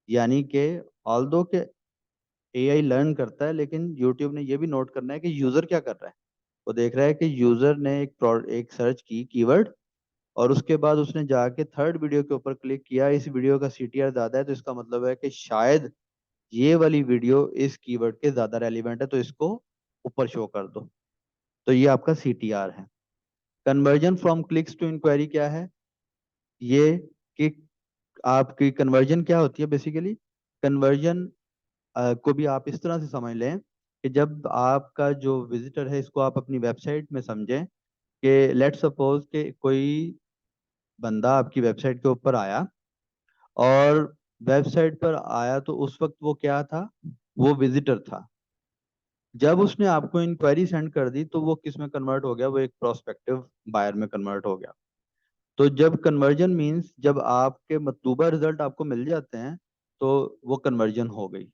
यानी कि ऑल्दो के AI लर्न करता है, लेकिन YouTube ने ये भी नोट करना है कि यूजर क्या कर रहा है। वो देख रहा है कि यूजर ने एक सर्च की कीवर्ड और उसके बाद उसने जाके थर्ड वीडियो के ऊपर क्लिक किया, इस वीडियो का CTR ज्यादा है, तो इसका मतलब है कि शायद ये वाली वीडियो इस कीवर्ड के ज्यादा रेलिवेंट है, तो इसको ऊपर शो कर दो। तो ये आपका CTR है। Conversion from clicks to inquiry क्या है, ये कि आपकी कन्वर्जन क्या होती है बेसिकली। कन्वर्जन को भी आप इस तरह से समझ लें कि जब आपका जो विजिटर है, इसको आप अपनी वेबसाइट में समझें कि लेट सपोज कि कोई बंदा आपकी वेबसाइट के ऊपर आया और वेबसाइट पर आया, तो उस वक्त वो क्या था, वो विजिटर था। जब उसने आपको इंक्वायरी सेंड कर दी तो वो किस में कन्वर्ट हो गया, वो एक प्रोस्पेक्टिव बायर में कन्वर्ट हो गया। तो जब कन्वर्जन मींस जब आपके मतलूबा रिजल्ट आपको मिल जाते हैं तो वो कन्वर्जन हो गई।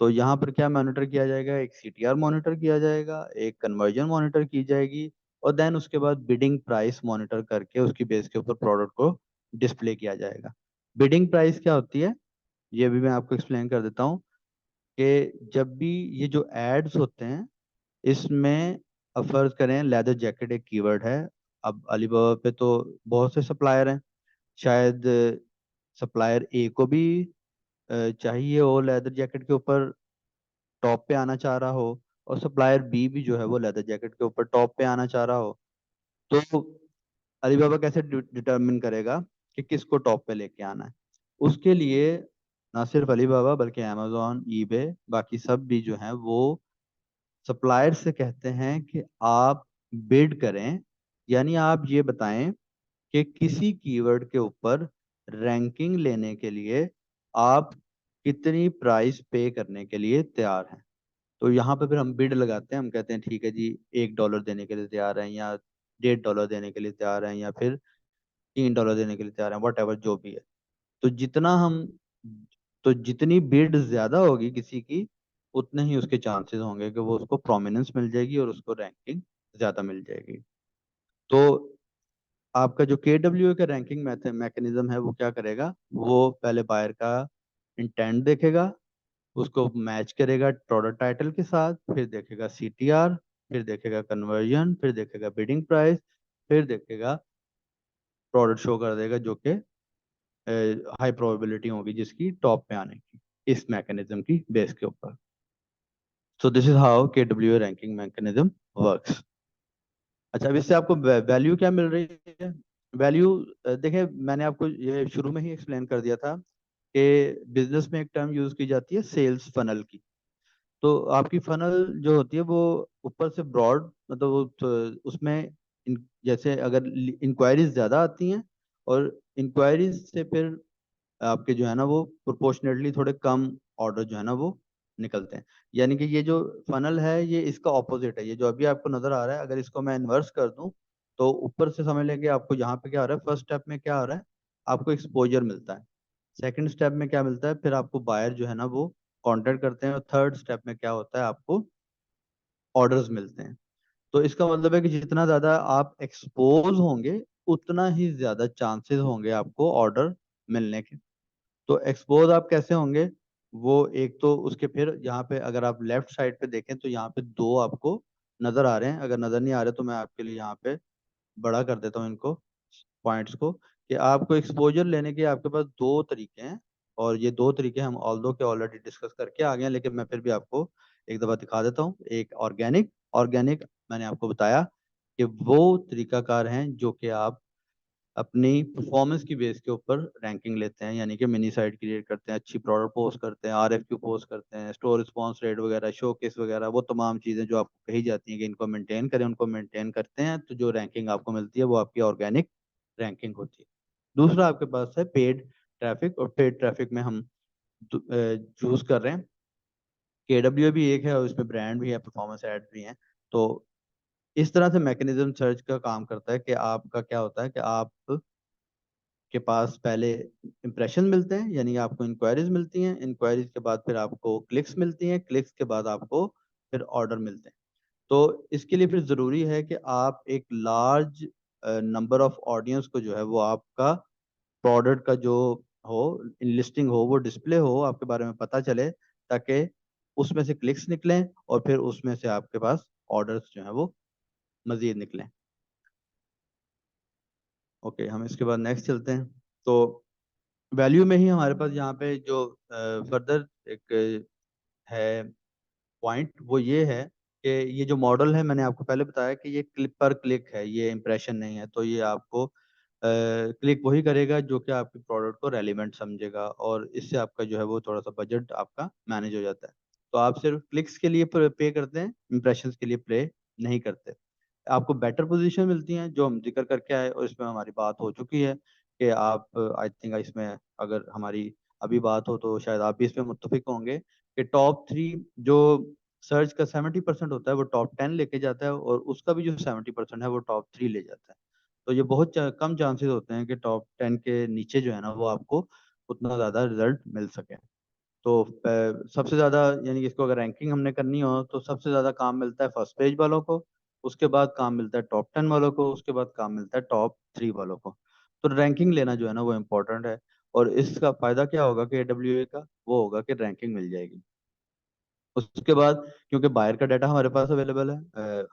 तो यहाँ पर क्या मॉनिटर किया जाएगा, एक सीटीआर मॉनिटर किया जाएगा, एक कन्वर्जन मॉनिटर की जाएगी, और देन उसके बाद बिडिंग प्राइस मॉनिटर करके उसकी बेस के ऊपर प्रोडक्ट को डिस्प्ले किया जाएगा। बिडिंग प्राइस क्या होती है ये भी मैं आपको एक्सप्लेन कर देता हूँ कि जब भी ये जो एड्स होते हैं इसमें, अब फर्ज करें लेदर जैकेट एक कीवर्ड है। अब अलीबाबा पे तो बहुत से सप्लायर हैं, शायद सप्लायर ए को भी चाहिए हो लेदर जैकेट के ऊपर टॉप पे आना चाह रहा हो, और सप्लायर बी भी जो है वो लेदर जैकेट के ऊपर टॉप पे आना चाह रहा हो। तो अलीबाबा कैसे डिटरमिन करेगा कि किसको टॉप पे लेके आना है? उसके लिए ना सिर्फ अलीबाबा बल्कि अमेजोन, ईबे, बाकी सब भी जो है वो सप्लायर से कहते हैं कि आप बिड करें, यानी आप ये बताएं कि किसी कीवर्ड के ऊपर रैंकिंग लेने के लिए आप कितनी प्राइस पे करने के लिए तैयार हैं। तो यहाँ पे फिर हम बिड लगाते हैं, हम कहते हैं ठीक है जी, $1 देने के लिए तैयार हैं, या $1.5 देने के लिए तैयार हैं, या फिर $3 देने के लिए तैयार हैं, वट एवर जो भी है। तो जितना हम तो जितनी बिड ज्यादा होगी किसी की, उतने ही उसके चांसेस होंगे कि वो उसको प्रोमिनेंस मिल जाएगी और उसको रैंकिंग ज्यादा मिल जाएगी। तो आपका जो KWA का रैंकिंग मैकेनिज्म है वो क्या करेगा, वो पहले बायर का इंटेंट देखेगा, उसको मैच करेगा प्रोडक्ट टाइटल के साथ, फिर देखेगा सीटीआर, फिर देखेगा कन्वर्जन, फिर देखेगा बिडिंग प्राइस, फिर देखेगा प्रोडक्ट शो कर देगा जो कि हाई प्रोबेबिलिटी होगी जिसकी टॉप पे आने की, इस मैकेनिज्म की बेस के ऊपर। सो this is how KWA ranking mechanism works. अच्छा, अब इससे आपको वैल्यू क्या मिल रही है? वैल्यू, देखिए मैंने आपको ये शुरू में ही एक्सप्लेन कर दिया था कि बिजनेस में एक टर्म यूज की जाती है सेल्स फनल की। तो आपकी फनल जो होती है वो ऊपर से ब्रॉड, मतलब वो तो उसमें जैसे अगर इंक्वायरीज ज्यादा आती हैं, और इंक्वायरीज से फिर आपके जो है ना वो प्रोपोर्शनेटली थोड़े कम ऑर्डर जो है ना वो निकलते हैं। यानी कि ये जो फनल है ये इसका ऑपोजिट है, ये जो अभी आपको नजर आ रहा है, अगर इसको मैं इन्वर्स कर दूं तो ऊपर से समझ लेंगे आपको यहाँ पे क्या हो रहा है। फर्स्ट स्टेप में क्या हो रहा है, आपको एक्सपोजर मिलता है। सेकंड स्टेप में क्या मिलता है, फिर आपको बायर जो है ना वो कांटेक्ट करते हैं, और थर्ड स्टेप में क्या होता है, आपको ऑर्डर्स मिलते हैं। तो इसका मतलब है कि जितना ज्यादा आप एक्सपोज होंगे उतना ही ज्यादा चांसेस होंगे आपको ऑर्डर मिलने के। तो एक्सपोज आप कैसे होंगे, वो एक तो उसके फिर यहाँ पे अगर आप लेफ्ट साइड पे देखें तो यहाँ पे दो आपको नजर आ रहे हैं, अगर नजर नहीं आ रहे तो मैं आपके लिए यहाँ पे बड़ा कर देता हूँ इनको, पॉइंट्स को, कि आपको एक्सपोजर लेने के आपके पास दो तरीके हैं। और ये दो तरीके हम ऑल्दो के ऑलरेडी डिस्कस करके आ गए हैं, लेकिन मैं फिर भी आपको एक दफा दिखा देता हूँ। एक ऑर्गेनिक, ऑर्गेनिक मैंने आपको बताया कि वो तरीकाकार हैं जो कि आप अपनी परफॉर्मेंस की बेस के ऊपर रैंकिंग लेते हैं, यानी कि मिनी साइट क्रिएट करते हैं, अच्छी प्रोडक्ट पोस्ट करते हैं, RFQ पोस्ट करते हैं, स्टोर रिस्पांस रेट वगैरह, शोकेस वगैरह, वो तमाम चीज़ें जो आपको कही जाती हैं कि इनको मेंटेन करें, उनको मेंटेन करते हैं, तो जो रैंकिंग आपको मिलती है वो आपकी ऑर्गेनिक रैंकिंग होती है। दूसरा आपके पास है पेड ट्रैफिक, और पेड ट्रैफिक में हम चूज कर रहे हैं KWA भी एक है, और इसमें ब्रांड भी है, परफॉर्मेंस एड भी हैं। तो इस तरह से मैकेनिज्म सर्च का काम करता है कि आपका क्या होता है कि आप के पास पहले इंप्रेशन मिलते हैं, यानी आपको इंक्वायरीज मिलती हैं, इंक्वायरीज के बाद फिर आपको क्लिक्स मिलती हैं, क्लिक्स के बाद आपको फिर ऑर्डर मिलते हैं। तो इसके लिए फिर ज़रूरी है कि आप एक लार्ज नंबर ऑफ ऑडियंस को जो है वो आपका प्रोडक्ट का जो हो, लिस्टिंग हो, वो डिस्प्ले हो, आपके बारे में पता चले, ताकि उसमें से क्लिक्स निकलें और फिर उसमें से आपके पास ऑर्डर्स जो है वो मजीद निकलें। ओके, हम इसके बाद नेक्स्ट चलते हैं। तो वैल्यू में ही हमारे पास यहाँ पे जो फर्दर एक है पॉइंट, वो ये है कि ये जो मॉडल है, मैंने आपको पहले बताया कि ये क्लिक पर क्लिक है, ये इम्प्रेशन नहीं है। तो ये आपको क्लिक वही करेगा जो कि आपके प्रोडक्ट को रेलिवेंट समझेगा, और इससे आपका जो है वो थोड़ा सा बजट आपका मैनेज हो जाता है। तो आप सिर्फ क्लिक्स के लिए पे करते हैं, इम्प्रेशंस के लिए पे नहीं करते। आपको बेटर पोजीशन मिलती हैं जो हम जिक्र करके आए, और इसमें हमारी बात हो चुकी है कि आप, आई थिंक इसमें अगर हमारी अभी बात हो तो शायद आप भी इसमें मुत्तफिक होंगे कि टॉप 3 जो सर्च का 70% होता है वो टॉप 10 लेके जाता है, और उसका भी जो 70% है वो टॉप 3 ले जाता है। तो ये बहुत कम चांसेस होते हैं कि टॉप 10 के नीचे जो है ना वो आपको उतना ज़्यादा रिजल्ट मिल सके। तो सबसे ज़्यादा, यानी कि इसको अगर रैंकिंग हमने करनी हो तो सबसे ज़्यादा काम मिलता है फर्स्ट पेज वालों को, उसके बाद काम मिलता है टॉप 10 वालों को, उसके बाद काम मिलता है टॉप 3 वालों को। तो रैंकिंग लेना जो है ना वो इम्पोर्टेंट है। और इसका फायदा क्या होगा कि AWA का, वो होगा कि रैंकिंग मिल जाएगी। उसके बाद क्योंकि बायर का डाटा हमारे पास अवेलेबल है,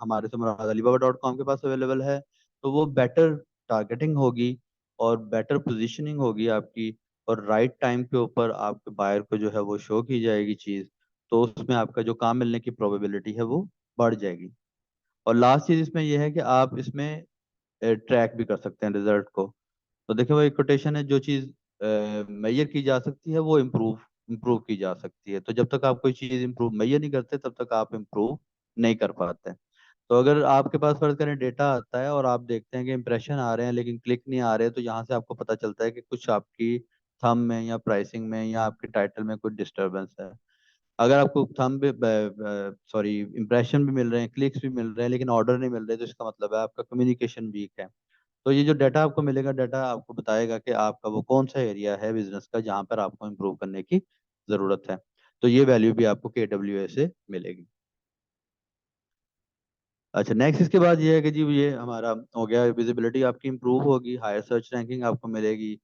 हमारे से मुराद alibaba.com के पास अवेलेबल है, तो वो बेटर टारगेटिंग होगी और बेटर पोजीशनिंग होगी आपकी, और राइट टाइम के ऊपर आपके बायर को जो है वो शो की जाएगी चीज़। तो उसमें आपका जो काम मिलने की प्रोबेबिलिटी है वो बढ़ जाएगी। और लास्ट चीज़ इसमें यह है कि आप इसमें ट्रैक भी कर सकते हैं रिजल्ट को। तो देखिए वो एक कोटेशन है, जो चीज़ मेजर की जा सकती है वो इम्प्रूव इम्प्रूव की जा सकती है। तो जब तक आप कोई चीज़ इम्प्रूव मेजर नहीं करते तब तक आप इम्प्रूव नहीं कर पाते। तो अगर आपके पास फर्ज करें डेटा आता है और आप देखते हैं कि इंप्रेशन आ रहे हैं लेकिन क्लिक नहीं आ रहे, तो यहाँ से आपको पता चलता है कि कुछ आपकी थंब में या प्राइसिंग में या आपके टाइटल में कुछ डिस्टरबेंस है। अगर आपको थंब सॉरी इंप्रेशन भी मिल रहे हैं, क्लिक्स भी मिल रहे हैं, लेकिन ऑर्डर नहीं मिल रहे, तो इसका मतलब है आपका कम्युनिकेशन वीक है। तो ये जो डाटा आपको मिलेगा, डाटा आपको बताएगा कि आपका वो कौन सा एरिया है बिजनेस का जहाँ पर आपको इम्प्रूव करने की ज़रूरत है। तो ये वैल्यू भी आपको KWA से मिलेगी। अच्छा, नेक्स्ट इसके बाद ये है कि जी ये हमारा हो गया, विजिबिलिटी आपकी इम्प्रूव होगी, हायर सर्च रैंकिंग आपको मिलेगी,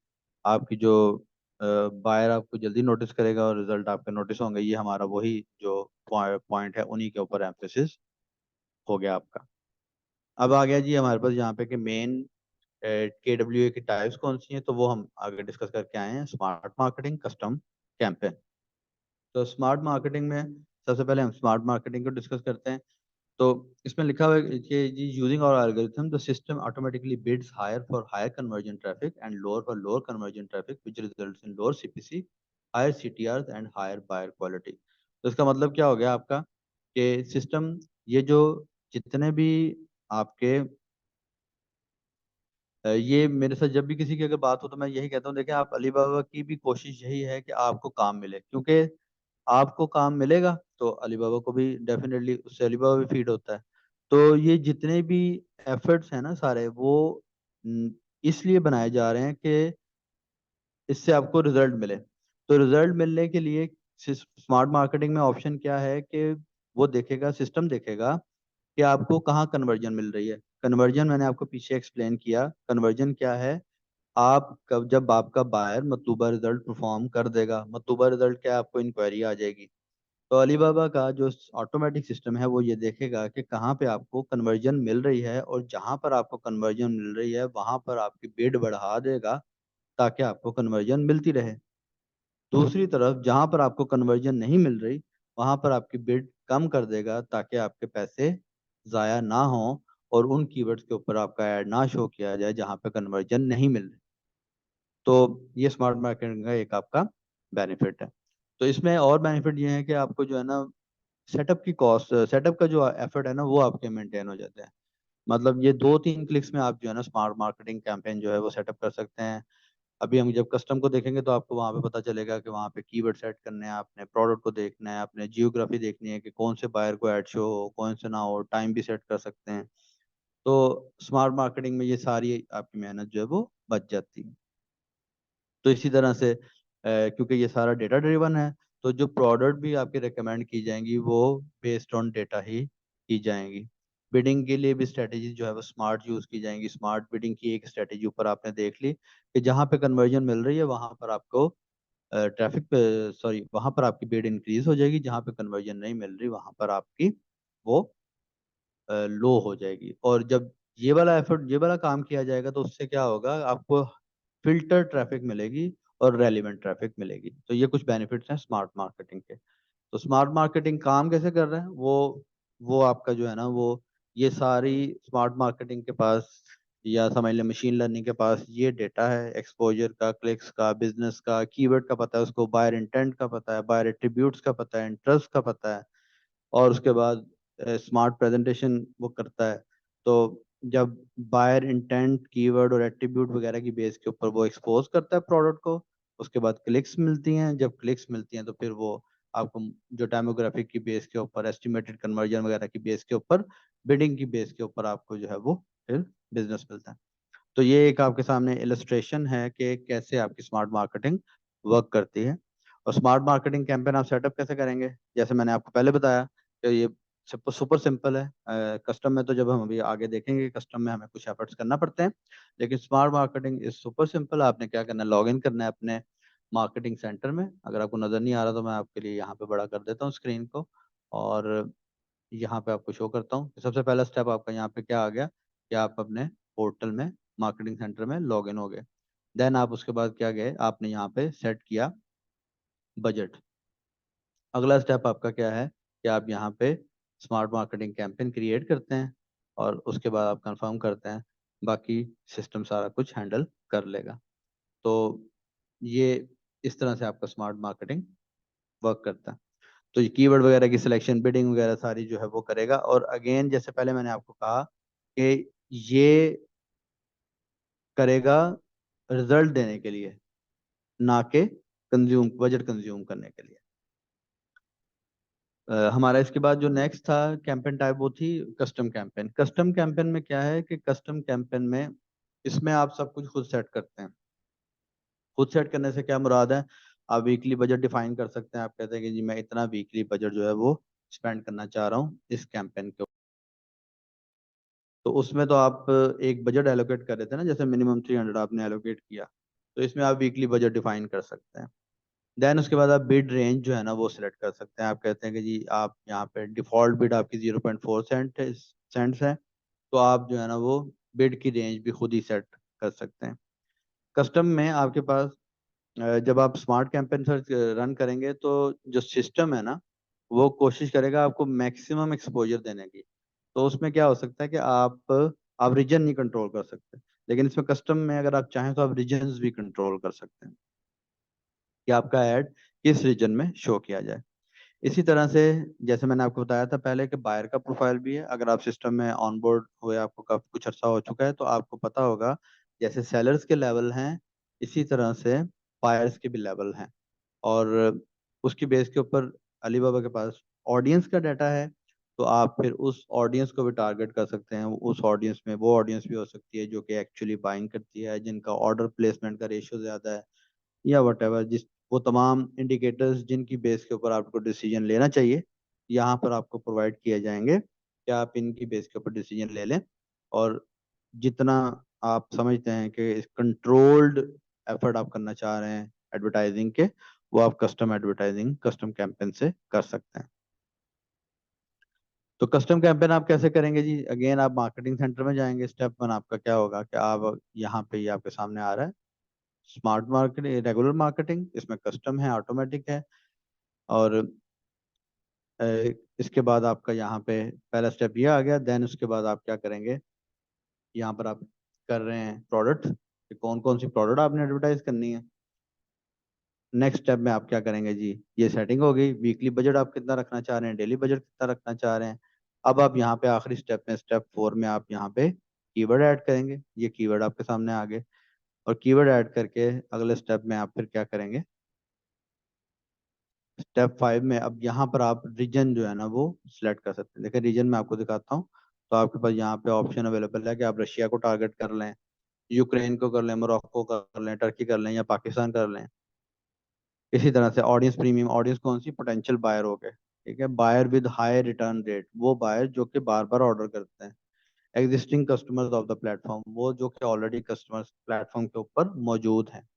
आपकी जो बायर आपको जल्दी नोटिस करेगा और रिजल्ट आपके नोटिस होंगे। ये हमारा वही जो पॉइंट है उन्हीं के ऊपर एम्फेसिस हो गया आपका। अब आ गया जी हमारे पास यहाँ पे कि मेन KWA की टाइप्स कौन सी हैं, तो वो हम आगे डिस्कस करके आए हैं। Smart marketing, custom, campaign. तो स्मार्ट मार्केटिंग में सबसे पहले हम स्मार्ट मार्केटिंग को डिस्कस करते हैं। तो इसमें लिखा हुआ है कि जी using our algorithm the system automatically bids higher for higher conversion traffic and lower for lower conversion traffic which results in lower CPC, higher CTRs and higher buyer quality. तो इसका मतलब क्या हो गया आपका कि सिस्टम, ये जो जितने भी आपके ये मेरे साथ जब भी किसी की अगर बात हो तो मैं यही कहता हूँ, देखिए आप अलीबाबा की भी कोशिश यही है कि आपको काम मिले, क्योंकि आपको काम मिलेगा तो अलीबाबा को भी डेफिनेटली, उससे अलीबाबा भी फीड होता है। तो ये जितने भी एफर्ट्स हैं ना सारे, वो इसलिए बनाए जा रहे हैं कि इससे आपको रिजल्ट मिले। तो रिजल्ट मिलने के लिए स्मार्ट मार्केटिंग में ऑप्शन क्या है कि वो देखेगा, सिस्टम देखेगा कि आपको कहाँ कन्वर्जन मिल रही है। कन्वर्जन मैंने आपको पीछे एक्सप्लेन किया, कन्वर्जन क्या है। आप कब, जब आपका बायर मतलूबा रिजल्ट परफॉर्म कर देगा, मतलूबा रिजल्ट क्या है, आपको इंक्वायरी आ जाएगी। तो अलीबाबा का जो ऑटोमेटिक सिस्टम है वो ये देखेगा कि कहाँ पे आपको कन्वर्जन मिल रही है, और जहाँ पर आपको कन्वर्जन मिल रही है वहाँ पर आपकी बिड बढ़ा देगा ताकि आपको कन्वर्जन मिलती रहे। दूसरी तरफ जहां पर आपको कन्वर्जन नहीं मिल रही वहां पर आपकी बिड कम कर देगा ताकि आपके पैसे जाया ना हो, और उन कीवर्ड्स के ऊपर आपका ऐड ना शो किया जाए जहां पे कन्वर्जन नहीं मिल रही। तो ये स्मार्ट मार्केटिंग का एक आपका बेनिफिट है। तो इसमें और बेनिफिट ये है कि आपको जो है ना सेटअप की कॉस्ट, सेटअप का जो एफर्ट है ना वो आपके मेंटेन हो जाते हैं। मतलब ये 2-3 क्लिक्स में आप जो है ना स्मार्ट मार्केटिंग कैंपेन जो है वो सेटअप कर सकते हैं। अभी हम जब कस्टम को देखेंगे तो आपको वहाँ पे पता चलेगा कि वहाँ पे कीवर्ड सेट करने हैं, आपने प्रोडक्ट को देखना है, आपने जियोग्राफी देखनी है कि कौन से बायर को ऐड शो हो, कौन से ना हो, टाइम भी सेट कर सकते हैं। तो स्मार्ट मार्केटिंग में ये सारी आपकी मेहनत जो है वो बच जाती है। तो इसी तरह से क्योंकि ये सारा डेटा ड्रिवन है, तो जो प्रोडक्ट भी आपके रिकमेंड की जाएंगी वो बेस्ड ऑन डेटा ही की जाएंगी। बिडिंग के लिए भी स्ट्रेटेजी जो है वो स्मार्ट यूज की जाएंगी। स्मार्ट बिडिंग की एक स्ट्रेटेजी ऊपर आपने देख ली कि जहाँ पे कन्वर्जन मिल रही है वहां पर आपको ट्रैफिक पे, सॉरी, वहां पर आपकी बिड इंक्रीज हो जाएगी, जहाँ पे कन्वर्जन नहीं मिल रही वहां पर आपकी वो लो हो जाएगी। और जब ये वाला एफर्ट, ये वाला काम किया जाएगा तो उससे क्या होगा, आपको फिल्टर ट्रैफिक मिलेगी और रेलिवेंट ट्रैफिक मिलेगी। तो ये कुछ बेनिफिट्स हैं स्मार्ट मार्केटिंग के। तो स्मार्ट मार्केटिंग काम कैसे कर रहे हैं, वो आपका जो है ना वो, ये सारी स्मार्ट मार्केटिंग के पास, या समझ लें मशीन लर्निंग के पास ये डेटा है, एक्सपोजर का, क्लिक्स का, बिजनेस का, कीवर्ड का पता है उसको, बायर इंटेंट का पता है, बायर एट्रीब्यूट्स का पता है, इंटरेस्ट का पता है, और उसके बाद स्मार्ट प्रेजेंटेशन वो करता है। तो जब बायर इंटेंट, कीवर्ड और एट्रीब्यूट वगैरह की बेस के ऊपर वो एक्सपोज करता है प्रोडक्ट को, उसके बाद क्लिक्स मिलती हैं, जब क्लिक्स मिलती हैं तो फिर वो आपको जो डेमोग्राफिक की बेस के ऊपर, एस्टिमेटेड कन्वर्जन वगैरह की बेस के ऊपर, बिडिंग की बेस के ऊपर आपको जो है वो फिर बिजनेस मिलता है। तो ये एक आपके सामने इलस्ट्रेशन है कि कैसे आपकी स्मार्ट मार्केटिंग वर्क करती है। और स्मार्ट मार्केटिंग कैंपेन आप सेटअप कैसे करेंगे, जैसे मैंने आपको पहले बताया कि ये सुपर सिंपल है। कस्टम में तो जब हम अभी आगे देखेंगे, कस्टम में हमें कुछ एफर्ट्स करना पड़ते हैं, लेकिन smart marketing is super simple. आपने क्या करना है, लॉग इन करना है अपने मार्केटिंग सेंटर में। अगर आपको नज़र नहीं आ रहा तो मैं आपके लिए यहाँ पे बड़ा कर देता हूँ स्क्रीन को, और यहाँ पे आपको शो करता हूँ। सबसे पहला स्टेप आपका यहाँ पे क्या आ गया कि आप अपने पोर्टल में, मार्केटिंग सेंटर में लॉग इन हो गए। देन आप उसके बाद क्या गए, आपने यहाँ पे सेट किया बजट। अगला स्टेप आपका क्या है कि आप यहाँ पे स्मार्ट मार्केटिंग कैंपेन क्रिएट करते हैं, और उसके बाद आप कंफर्म करते हैं, बाकी सिस्टम सारा कुछ हैंडल कर लेगा। तो ये इस तरह से आपका स्मार्ट मार्केटिंग वर्क करता है। तो ये कीवर्ड वगैरह की सिलेक्शन, बिडिंग वगैरह सारी जो है वो करेगा। और अगेन जैसे पहले मैंने आपको कहा कि ये करेगा रिजल्ट देने के लिए, ना कि कंज्यूम, बजट कंज्यूम करने के लिए। हमारा इसके बाद जो नेक्स्ट था कैंपेन टाइप, वो थी कस्टम कैंपेन। कस्टम कैंपेन में क्या है कि कस्टम कैंपेन में इसमें आप सब कुछ खुद सेट करते हैं। खुद सेट करने से क्या मुराद है, आप वीकली बजट डिफाइन कर सकते हैं। आप कहते हैं कि जी मैं इतना वीकली बजट जो है वो स्पेंड करना चाह रहा हूँ इस कैंपेन के। तो उसमें तो आप एक बजट एलोकेट कर रहे थे ना, जैसे मिनिमम 300 आपने एलोकेट किया, तो इसमें आप वीकली बजट डिफाइन कर सकते हैं। देन उसके बाद आप बिड रेंज जो है ना वो सिलेक्ट कर सकते हैं। आप कहते हैं कि जी आप यहाँ पे डिफॉल्ट बिड आपकी 0.4 सेंट्स है, तो आप जो है ना वो बिड की रेंज भी खुद ही सेट कर सकते हैं। कस्टम में आपके पास जब आप स्मार्ट कैंपेन सर्च रन करेंगे तो जो सिस्टम है ना वो कोशिश करेगा आपको मैक्सिमम एक्सपोजर देने की। तो उसमें क्या हो सकता है कि आप रीजन नहीं कंट्रोल कर सकते, लेकिन इसमें कस्टम में अगर आप चाहें तो आप रीजन्स भी कंट्रोल कर सकते हैं कि आपका ऐड किस रीजन में शो किया जाए। इसी तरह से जैसे मैंने आपको बताया था पहले कि बायर का प्रोफाइल भी है। अगर आप सिस्टम में ऑन बोर्ड हुए आपको काफी कुछ अर्सा हो चुका है तो आपको पता होगा जैसे सेलर्स के लेवल हैं, इसी तरह से बायर्स के भी लेवल हैं। और उसकी बेस के ऊपर अलीबाबा के पास ऑडियंस का डाटा है, तो आप फिर उस ऑडियंस को भी टारगेट कर सकते हैं। उस ऑडियंस में वो ऑडियंस भी हो सकती है जो कि एक्चुअली बाइंग करती है, जिनका ऑर्डर प्लेसमेंट का रेशियो ज़्यादा है, या वटेवर, जिस वो तमाम इंडिकेटर्स जिनकी बेस के ऊपर आपको डिसीजन लेना चाहिए, यहाँ पर आपको प्रोवाइड किए जाएंगे कि आप इनकी बेस के ऊपर डिसीजन ले लें। और जितना आप समझते हैं कि कंट्रोल्ड एफर्ट आप करना चाह रहे हैं एडवर्टाइजिंग के, वो आप कस्टम एडवर्टाइजिंग, कस्टम कैंपेन से कर सकते हैं। तो कस्टम कैंपेन आप कैसे करेंगे जी, अगेन आप मार्केटिंग सेंटर में जाएंगे। स्टेप वन आपका क्या होगा कि आप यहाँ पे ही आपके सामने आ रहा है स्मार्ट मार्केटिंग, रेगुलर मार्केटिंग, इसमें कस्टम है, ऑटोमेटिक है। और अ, इसके बाद आपका यहाँ पे पहला स्टेप ये आ गया। देन उसके बाद आप क्या करेंगे, यहाँ पर आप कर रहे हैं प्रोडक्ट, कि कौन कौन सी प्रोडक्ट आपने एडवर्टाइज करनी है। नेक्स्ट स्टेप में आप क्या करेंगे जी, ये सेटिंग हो गई। वीकली बजट आप कितना रखना चाह रहे हैं, डेली बजट कितना रखना चाह रहे हैं। अब आप यहाँ पे आखिरी स्टेप में, स्टेप 4 में आप यहाँ पे कीवर्ड ऐड करेंगे। ये कीवर्ड आपके सामने आ गए, और कीवर्ड ऐड करके अगले स्टेप में आप फिर क्या करेंगे, स्टेप 5 में अब यहाँ पर आप रीजन जो है ना वो सिलेक्ट कर सकते हैं। देखिए रीजन में आपको दिखाता हूँ, तो आपके पास यहाँ पे ऑप्शन अवेलेबल है कि आप रशिया को टारगेट कर लें, यूक्रेन को कर लें, मोरक्को कर लें, टर्की कर लें, या पाकिस्तान कर लें। इसी तरह से ऑडियंस प्रीमियम, ऑडियंस कौन सी, पोटेंशियल बायर हो गए, ठीक है। Buyer with high return rate, वो बायर जो कि बार बार ऑर्डर करते हैं। Existing customers of the platform, वो जो कि ऑलरेडी कस्टमर्स प्लेटफॉर्म के ऊपर मौजूद हैं।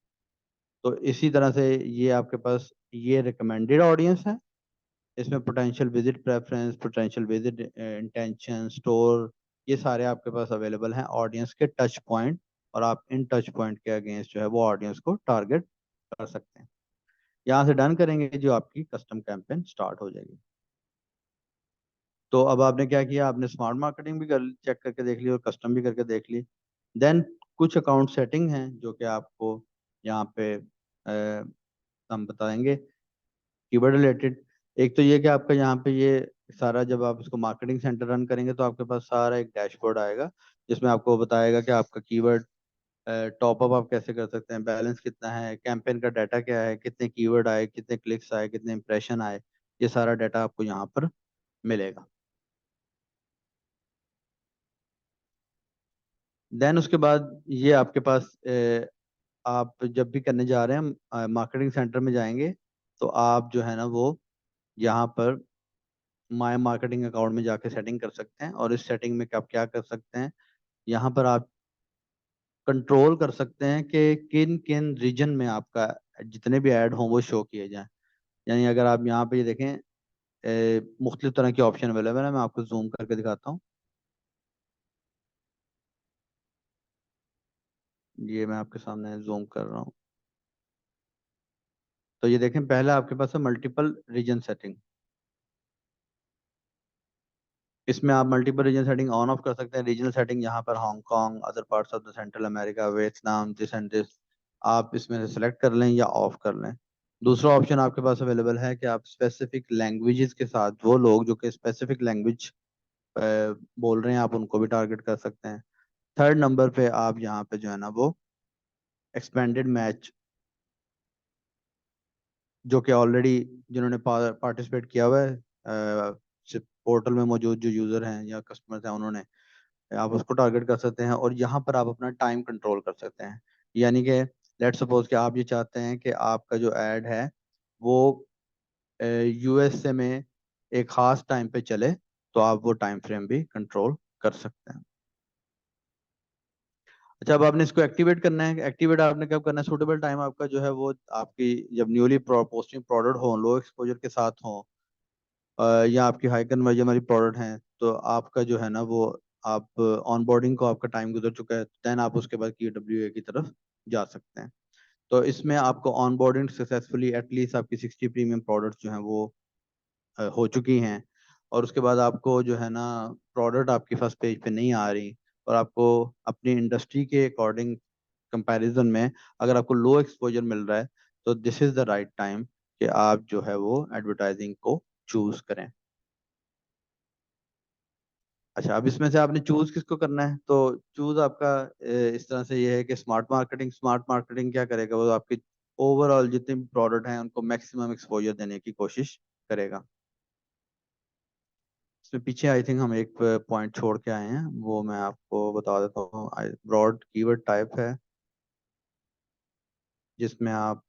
तो इसी तरह से ये आपके पास ये रिकमेंडेड ऑडियंस है। इसमें potential visit preference, potential visit intention, store, ये सारे आपके पास अवेलेबल हैं ऑडियंस के टच पॉइंट। और आप इन टच पॉइंट के अगेंस्ट जो है वो ऑडियंस को टारगेट कर सकते हैं। यहाँ से डन करेंगे जो आपकी कस्टम कैंपेन स्टार्ट हो जाएगी। तो अब आपने क्या किया, आपने स्मार्ट मार्केटिंग भी कर चेक करके देख ली और कस्टम भी करके देख ली। देन कुछ अकाउंट सेटिंग हैं जो कि आपको यहाँ पे हम बताएंगे कीवर्ड रिलेटेड। एक तो ये कि आपका यहाँ पे ये सारा, जब आप इसको मार्केटिंग सेंटर रन करेंगे तो आपके पास सारा एक डैशबोर्ड आएगा जिसमें आपको बताएगा कि आपका कीवर्ड टॉप अप आप कैसे कर सकते हैं, बैलेंस कितना है, कैंपेन का डाटा क्या है, कितने कीवर्ड आए, कितने क्लिक्स आए, कितने इंप्रेशन आए, ये सारा डाटा आपको यहाँ पर मिलेगा। देन उसके बाद ये आपके पास आप जब भी करने जा रहे हैं मार्केटिंग सेंटर में जाएंगे, तो आप जो है ना वो यहाँ पर माय मार्केटिंग अकाउंट में जाके सेटिंग कर सकते हैं। और इस सेटिंग में आप क्या कर सकते हैं, यहाँ पर आप कंट्रोल कर सकते हैं कि किन किन रीजन में आपका जितने भी ऐड हों वो शो किए जाएं। यानी अगर आप यहाँ पे ये देखें मुख्तलिफ तरह के ऑप्शन अवेलेबल है, मैं आपको जूम करके दिखाता हूँ। ये मैं आपके सामने जूम कर रहा हूँ। तो ये देखें, पहला आपके पास है मल्टीपल रीजन सेटिंग। इसमें आप multiple region setting on off कर सकते हैं। रीजनल सेटिंग यहाँ पर Hong Kong, other parts of the Central America, Vietnam, this and this, आप इसमें से सेलेक्ट कर लें या ऑफ कर लें। दूसरा ऑप्शन आपके पास अवेलेबल है कि आप स्पेसिफिक लैंग्वेजेस के साथ वो लोग जो कि स्पेसिफिक लैंग्वेज बोल रहे हैं आप उनको भी टारगेट कर सकते हैं। थर्ड नंबर पे आप यहाँ पे जो है ना वो एक्सपेंडेड मैच, जो कि ऑलरेडी जिन्होंने पार्टिसिपेट किया हुआ है पोर्टल में मौजूद जो यूज़र हैं या कस्टमर्स हैं, उन्होंने, आप उसको टारगेट कर सकते हैं। और यहाँ पर आप अपना टाइम कंट्रोल कर सकते हैं। यानी कि लेट्स सपोज कि आप ये चाहते हैं कि आपका जो ऐड है वो यूएसए में एक खास टाइम पे चले, तो आप वो टाइम फ्रेम भी कंट्रोल कर सकते हैं। अच्छा, अब आपने इसको एक्टिवेट करना है। एक्टिवेट आपने कब करना है, सूटेबल टाइम आपका जो है वो आपकी जब न्यूली पोस्टिंग प्रोडक्ट हो, लो एक्सपोजर के साथ हो, या आपकी हाई कन्वर्जन वाली प्रोडक्ट हैं, तो आपका जो है ना वो आप ऑनबोर्डिंग को आपका टाइम गुजर चुका है, देन आप उसके बाद QWA की तरफ जा सकते हैं। तो इसमें आपको ऑनबोर्डिंग सक्सेसफुली एटलीस्ट आपकी 60 प्रीमियम प्रोडक्ट्स जो हैं वो हो चुकी हैं। और उसके बाद आपको जो है ना प्रोडक्ट आपकी फर्स्ट पेज पे नहीं आ रही, और आपको अपनी इंडस्ट्री के अकॉर्डिंग कंपैरिजन में अगर आपको लो एक्सपोजर मिल रहा है, तो this is the right time कि आप जो है वो एडवर्टाइजिंग को चूज करें। अच्छा, अब इसमें से आपने चूज किसको करना है, तो चूज आपका इस तरह से ये है कि स्मार्ट मार्केटिंग क्या करेगा, वो आपकी ओवरऑल जितने भी प्रोडक्ट हैं उनको मैक्सिमम एक्सपोजर देने की कोशिश करेगा। इसमें पीछे आई थिंक हम एक पॉइंट छोड़ के आए हैं, वो मैं आपको बता देता हूँ। ब्रॉड कीवर्ड टाइप है, जिसमें आप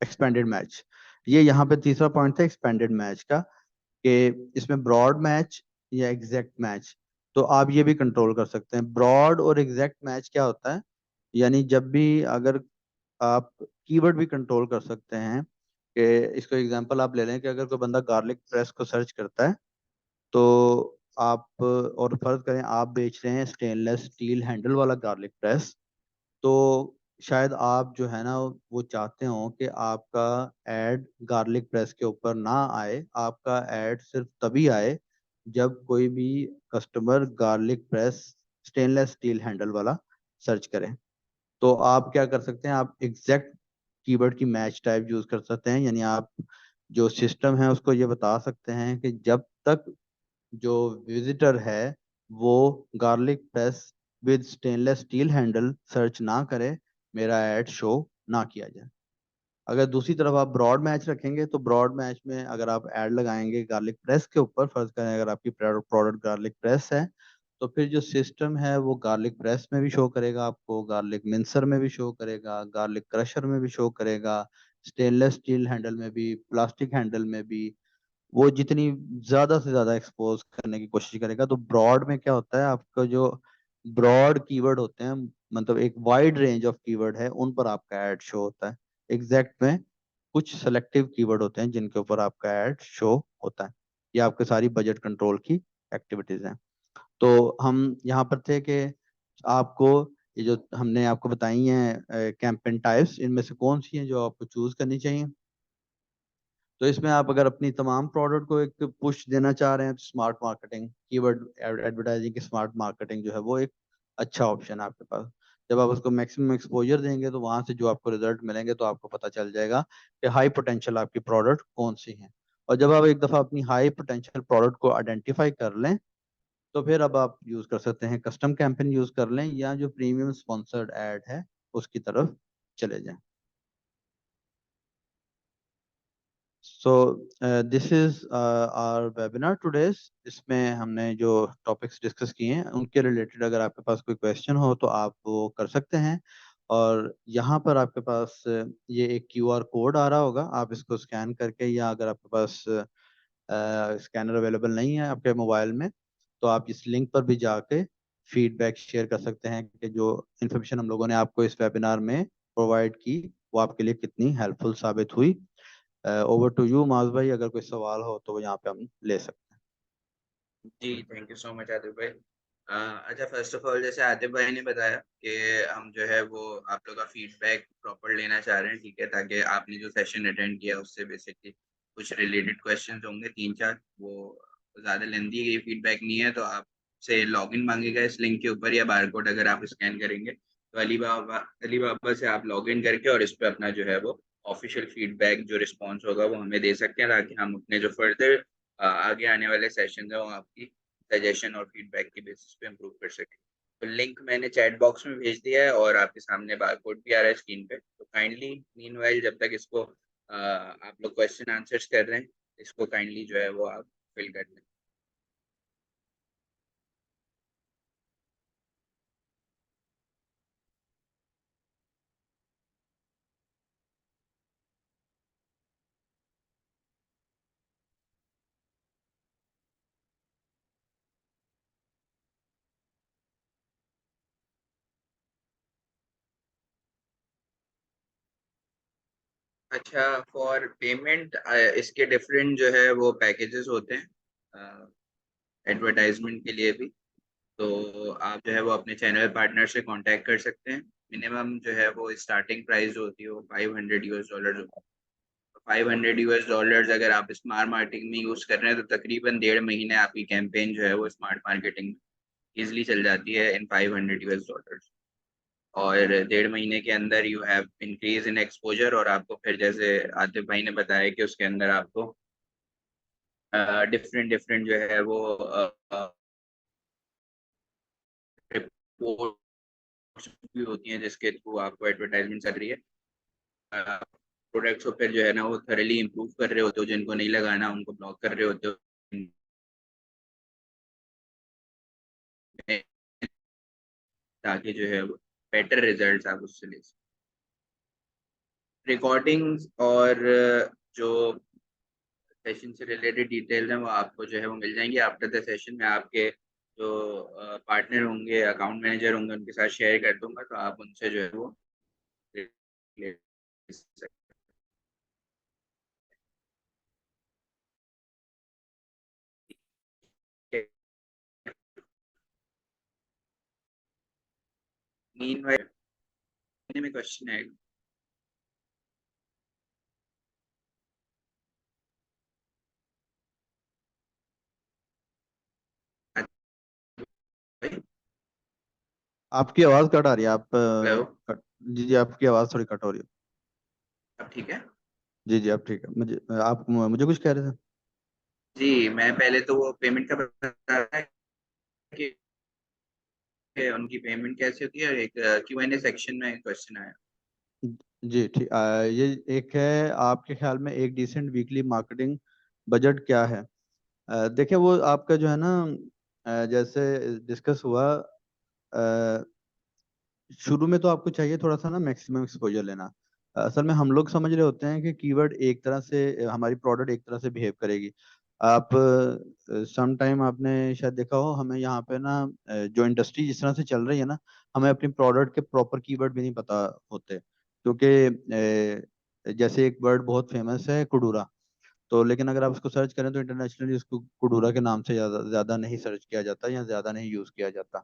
एक्सपेंडेड मैच, ये यहाँ पे तीसरा पॉइंट था एक्सपेंडेड मैच का, कि इसमें ब्रॉड मैच या एग्जैक्ट मैच, तो आप ये भी कंट्रोल कर सकते हैं। ब्रॉड और एग्जैक्ट मैच क्या होता है, यानी जब भी अगर आप कीवर्ड भी कंट्रोल कर सकते हैं, कि इसको एग्जांपल आप ले लें कि अगर कोई बंदा गार्लिक प्रेस को सर्च करता है, तो आप और फर्ज करें आप बेच रहे हैं स्टेनलेस स्टील हैंडल वाला गार्लिक प्रेस, तो शायद आप जो है ना वो चाहते हो कि आपका एड गार्लिक प्रेस के ऊपर ना आए, आपका एड सिर्फ तभी आए जब कोई भी customer garlic press stainless steel handle वाला सर्च करें। तो आप क्या कर सकते हैं, आप एग्जैक्ट कीवर्ड की मैच टाइप यूज कर सकते हैं। यानी आप जो सिस्टम है उसको ये बता सकते हैं कि जब तक जो विजिटर है वो garlic press with stainless steel handle search ना करे, मेरा ऐड शो ना किया जाए। अगर दूसरी तरफ आप ब्रॉड मैच रखेंगे, तो ब्रॉड मैच में अगर आप ऐड लगाएंगे गार्लिक प्रेस के ऊपर, फर्ज करें अगर आपकी प्रोडक्ट गार्लिक प्रेस है, तो फिर जो सिस्टम है वो गार्लिक प्रेस में भी शो करेगा, आपको गार्लिक मिंसर में भी शो करेगा, गार्लिक क्रशर में भी शो करेगा, स्टेनलेस स्टील हैंडल में भी, प्लास्टिक हैंडल में भी। वो जितनी ज्यादा से ज्यादा एक्सपोज करने की कोशिश करेगा। तो ब्रॉड में क्या होता है, आपका जो ब्रॉड कीवर्ड होते हैं, मतलब एक वाइड रेंज ऑफ कीवर्ड है, उन पर आपका ऐड शो होता है। एग्जैक्ट में कुछ सेलेक्टिव कीवर्ड होते हैं जिनके ऊपर आपका ऐड शो होता है। ये आपके सारी बजट कंट्रोल की एक्टिविटीज हैं। तो हम यहाँ पर थे कि आपको ये जो हमने आपको बताई हैं कैंपेन टाइप्स, इनमें से कौन सी हैं जो आपको चूज करनी चाहिए। तो इसमें आप अगर अपनी तमाम प्रोडक्ट को एक पुश देना चाह रहे हैं, तो स्मार्ट मार्केटिंग, कीवर्ड एडवर्टाइजिंग की स्मार्ट मार्केटिंग जो है वो एक अच्छा ऑप्शन है आपके पास। जब आप उसको मैक्सिमम एक्सपोजर देंगे, तो वहां से जो आपको रिजल्ट मिलेंगे, तो आपको पता चल जाएगा कि हाई पोटेंशियल आपकी प्रोडक्ट कौन सी है। और जब आप एक दफ़ा अपनी हाई पोटेंशियल प्रोडक्ट को आइडेंटिफाई कर लें, तो फिर अब आप यूज कर सकते हैं कस्टम कैंपेन यूज कर लें, या जो प्रीमियम स्पॉन्सर्ड ऐड है उसकी तरफ चले जाएं। So this is our webinar today's. इसमें हमने जो टॉपिक्स डिस्कस किए हैं उनके रिलेटेड अगर आपके पास कोई क्वेश्चन हो तो आप वो कर सकते हैं। और यहाँ पर आपके पास ये एक क्यूआर कोड आ रहा होगा, आप इसको स्कैन करके, या अगर आपके पास स्कैनर अवेलेबल नहीं है आपके मोबाइल में, तो आप इस लिंक पर भी जाके फीडबैक शेयर कर सकते हैं कि जो इन्फॉर्मेशन हम लोगों ने आपको इस वेबिनार में प्रोवाइड की वो आपके लिए कितनी हेल्पफुल साबित हुई। ओवर टू यू माज भाई, अगर कोई सवाल हो तो यहाँ पे हम ले सकते जी thank you so much Atif भाई। अच्छा, फर्स्ट ऑफ ऑल जैसे आतिफ भाई ने बताया कि हम जो है वो आप लोग का फीडबैक प्रॉपर लेना चाह रहे हैं, ठीक है, ताकि आपने जो सेशन अटेंड किया उससे बेसिकली कुछ रिलेटेड क्वेश्चंस होंगे तीन चार, वो ज़्यादा लेंदी ये फीडबैक नहीं है, तो आपसे लॉगिन मांगेगा इस लिंक के ऊपर या बारकोड अगर आप स्कैन करेंगे तो अलीबाबा से आप लॉगिन करके और इस पर अपना जो है वो ऑफिशियल फीडबैक जो रिस्पॉन्स होगा वो हमें दे सकते हैं, ताकि हम अपने जो फर्दर आगे आने वाले सेशन है वो आपकी सजेशन और फीडबैक के बेसिस पे इम्प्रूव कर सके। तो लिंक मैंने चैट बॉक्स में भेज दिया है और आपके सामने बारकोड भी आ रहा है स्क्रीन पे, तो काइंडली मीनवाइल जब तक इसको आप लोग क्वेश्चन आंसर्स कर रहे हैं, इसको काइंडली जो है वो आप फिल कर लें। अच्छा, फॉर पेमेंट इसके डिफरेंट जो है वो पैकेजेस होते हैं एडवर्टाइजमेंट के लिए भी। तो आप जो है वो अपने चैनल पार्टनर से कांटेक्ट कर सकते हैं। मिनिमम जो है वो स्टार्टिंग प्राइस जो होती है वो $500 होती है। 500 US डॉलर्स अगर आप स्मार्ट मार्केटिंग में यूज कर रहे हैं तो तकरीबन 1.5 महीने आपकी कैंपेन जो है वो स्मार्ट मार्केटिंग इजिली चल जाती है इन 500 US डॉलर्स। और 1.5 महीने के अंदर you have increase in exposure, और आपको फिर जैसे आतिफ भाई ने बताया कि उसके अंदर आपको डिफरेंट डिफरेंट जो है वो रिपोर्ट्स भी होती हैं जिसके थ्रू आपको एडवर्टाइजमेंट चल रही है। प्रोडक्ट्स को फिर जो है ना वो थरली इम्प्रूव कर रहे होते हो, जिनको नहीं लगाना उनको ब्लॉक कर रहे होते हो, ताकि जो है वो बेटर रिजल्ट्स आप उससे ले सकें। रिकॉर्डिंग्स और जो सेशन से रिलेटेड डिटेल्स हैं वो आपको जो है वो मिल जाएंगी आफ्टर द सेशन। में आपके जो पार्टनर होंगे, अकाउंट मैनेजर होंगे, उनके साथ शेयर कर दूंगा, तो आप उनसे जो है वो ले सकते हैं। मीनवाइल में क्वेश्चन है। आपकी आवाज़ कट आ रही है, आप हेलो, जी जी, आपकी आवाज़ थोड़ी कट हो रही है। अब ठीक है? जी जी, अब ठीक है। मुझे आप मुझे कुछ कह रहे थे? जी, मैं पहले तो वो पेमेंट का बता रहा था कि उनकी पेमेंट कैसे होती है, और एक Q&A सेक्शन में क्वेश्चन आया। जी ठीक। ये एक है, आपके ख्याल में एक डिसेंट वीकली मार्केटिंग बजट क्या है? देखिए, वो आपका जो है ना, जैसे डिस्कस हुआ, शुरू में तो आपको चाहिए थोड़ा सा ना मैक्सिमम एक्सपोजर लेना। असल में हम लोग समझ रहे होते हैं कि कीवर्ड एक तरह से, हमारी प्रोडक्ट एक तरह से बिहेव करेगी। आप सम टाइम आपने शायद देखा हो, हमें यहाँ पे ना जो इंडस्ट्री जिस तरह से चल रही है ना, हमें अपनी प्रोडक्ट के प्रॉपर कीवर्ड भी नहीं पता होते, क्योंकि जैसे एक वर्ड बहुत फेमस है कुडूरा, तो लेकिन अगर आप उसको सर्च करें तो इंटरनेशनली उसको कुडूरा के नाम से ज्यादा ज्यादा नहीं सर्च किया जाता या ज्यादा नहीं यूज किया जाता।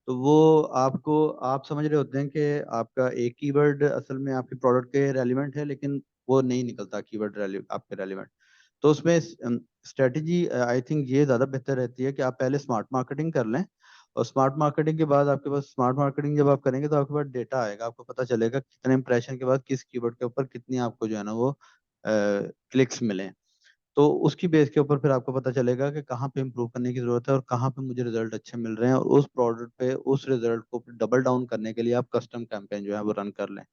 तो वो आपको, आप समझ रहे होते हैं कि आपका एक कीवर्ड असल में आपके प्रोडक्ट के रेलिवेंट है, लेकिन वो नहीं निकलता कीवर्ड आपके रेलिवेंट। तो उसमें स्ट्रेटजी आई थिंक ये ज़्यादा बेहतर रहती है कि आप पहले स्मार्ट मार्केटिंग कर लें, और स्मार्ट मार्केटिंग के बाद आपके पास, स्मार्ट मार्केटिंग जब आप करेंगे तो आपके पास डेटा आएगा, आपको पता चलेगा कितने इंप्रेशन के बाद किस कीवर्ड के ऊपर कितनी आपको जो है ना वो क्लिक्स मिले। तो उसकी बेस के ऊपर फिर आपको पता चलेगा कि कहाँ पे इम्प्रूव करने की जरूरत है और कहाँ पे मुझे रिजल्ट अच्छे मिल रहे हैं, और उस प्रोडक्ट पे उस रिजल्ट को डबल डाउन करने के लिए आप कस्टम कैंपेन जो है वो रन कर लें।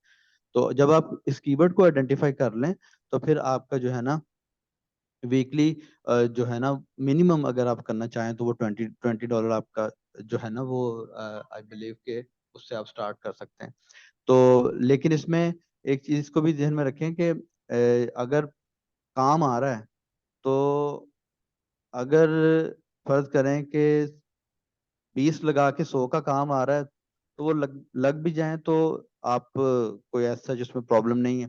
तो जब आप इस कीवर्ड को आइडेंटिफाई कर लें, तो फिर आपका जो है ना वीकली जो है ना मिनिमम अगर आप करना चाहें तो वो $20 आपका जो है ना वो आई बिलीव के उससे आप स्टार्ट कर सकते हैं। तो लेकिन इसमें एक चीज को भी ध्यान में रखें कि अगर काम आ रहा है, तो अगर फर्ज करें कि 20 लगा के 100 का काम आ रहा है, तो वो लग लग भी जाए तो आप कोई ऐसा जिसमें प्रॉब्लम नहीं है।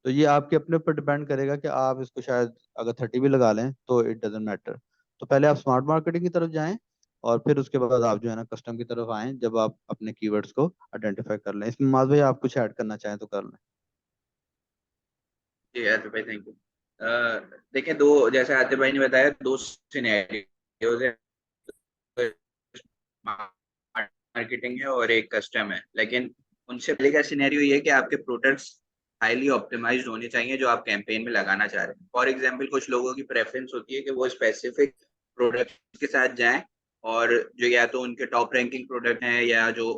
तो ये आपके अपने ऊपर डिपेंड करेगा कि आप इसको शायद अगर 30 भी लगा लें तो इट डजेंट मैटर। तो पहले आप स्मार्ट मार्केटिंग की तरफ जाएं, और फिर उसके बाद आप जो है ना कस्टम की तरफ आएं, जब आप अपने कीवर्ड्स को आइडेंटिफाई कर लें। इसमें माज भाई आप कुछ ऐड करना चाहें तो कर लें। जी आतिफ भाई, थैंक यू। देखिए, दो, जैसे आतिफ भाई ने बताया, दो सिनेरियोज है, मार्केटिंग है और एक कस्टम है। लेकिन उनसे पहले का सिनेरियो ये है कि आपके प्रोडक्ट्स हाईली ऑप्टिमाइज्ड होने चाहिए जो आप कैंपेन में लगाना चाह रहे हैं। फॉर एग्जांपल, कुछ लोगों की प्रेफरेंस होती है कि वो स्पेसिफिक प्रोडक्ट के साथ जाएं, और जो या तो उनके टॉप रैंकिंग प्रोडक्ट हैं, या जो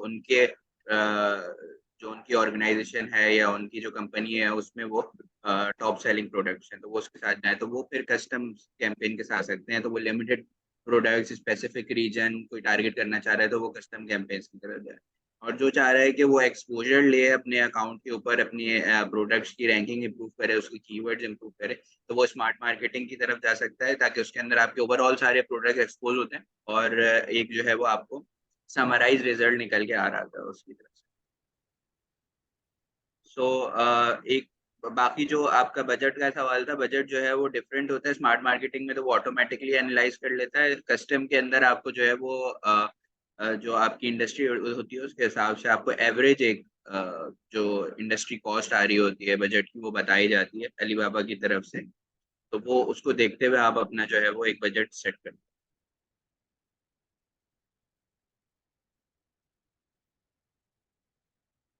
उनकी ऑर्गेनाइजेशन है या उनकी जो कंपनी है उसमें वो टॉप सेलिंग प्रोडक्ट्स हैं, तो वो उसके साथ जाएं, तो वो फिर कस्टम कैंपेन के साथ आ सकते हैं। तो वो लिमिटेड प्रोडक्ट्स, स्पेसिफिक रीजन कोई टारगेट करना चाह रहा है तो वो कस्टम कैंपेन्स की तरफ जाए। और जो चाह रहा है कि वो एक्सपोजर ले अपने अकाउंट के ऊपर, अपनी प्रोडक्ट्स की रैंकिंग इंप्रूव करे, उसकी कीवर्ड्स इंप्रूव करे, तो वो स्मार्ट मार्केटिंग की तरफ जा सकता है, ताकि उसके अंदर आपके ओवरऑल सारे प्रोडक्ट्स एक्सपोज होते हैं, और एक जो है वो आपको समराइज रिजल्ट निकल के आ रहा था उसकी तरफ से। सो एक बाकी जो आपका बजट का सवाल था, बजट जो है वो डिफरेंट होता है। स्मार्ट मार्केटिंग में तो वो ऑटोमेटिकली एनालाइज कर लेता है। कस्टम के अंदर आपको जो है वो जो आपकी इंडस्ट्री होती है उसके हिसाब से आपको एवरेज एक जो इंडस्ट्री कॉस्ट आ रही होती है बजट की, वो बताई जाती है अलीबाबा की तरफ से। तो वो उसको देखते हुए आप अपना जो है वो एक बजट सेट करते हैं।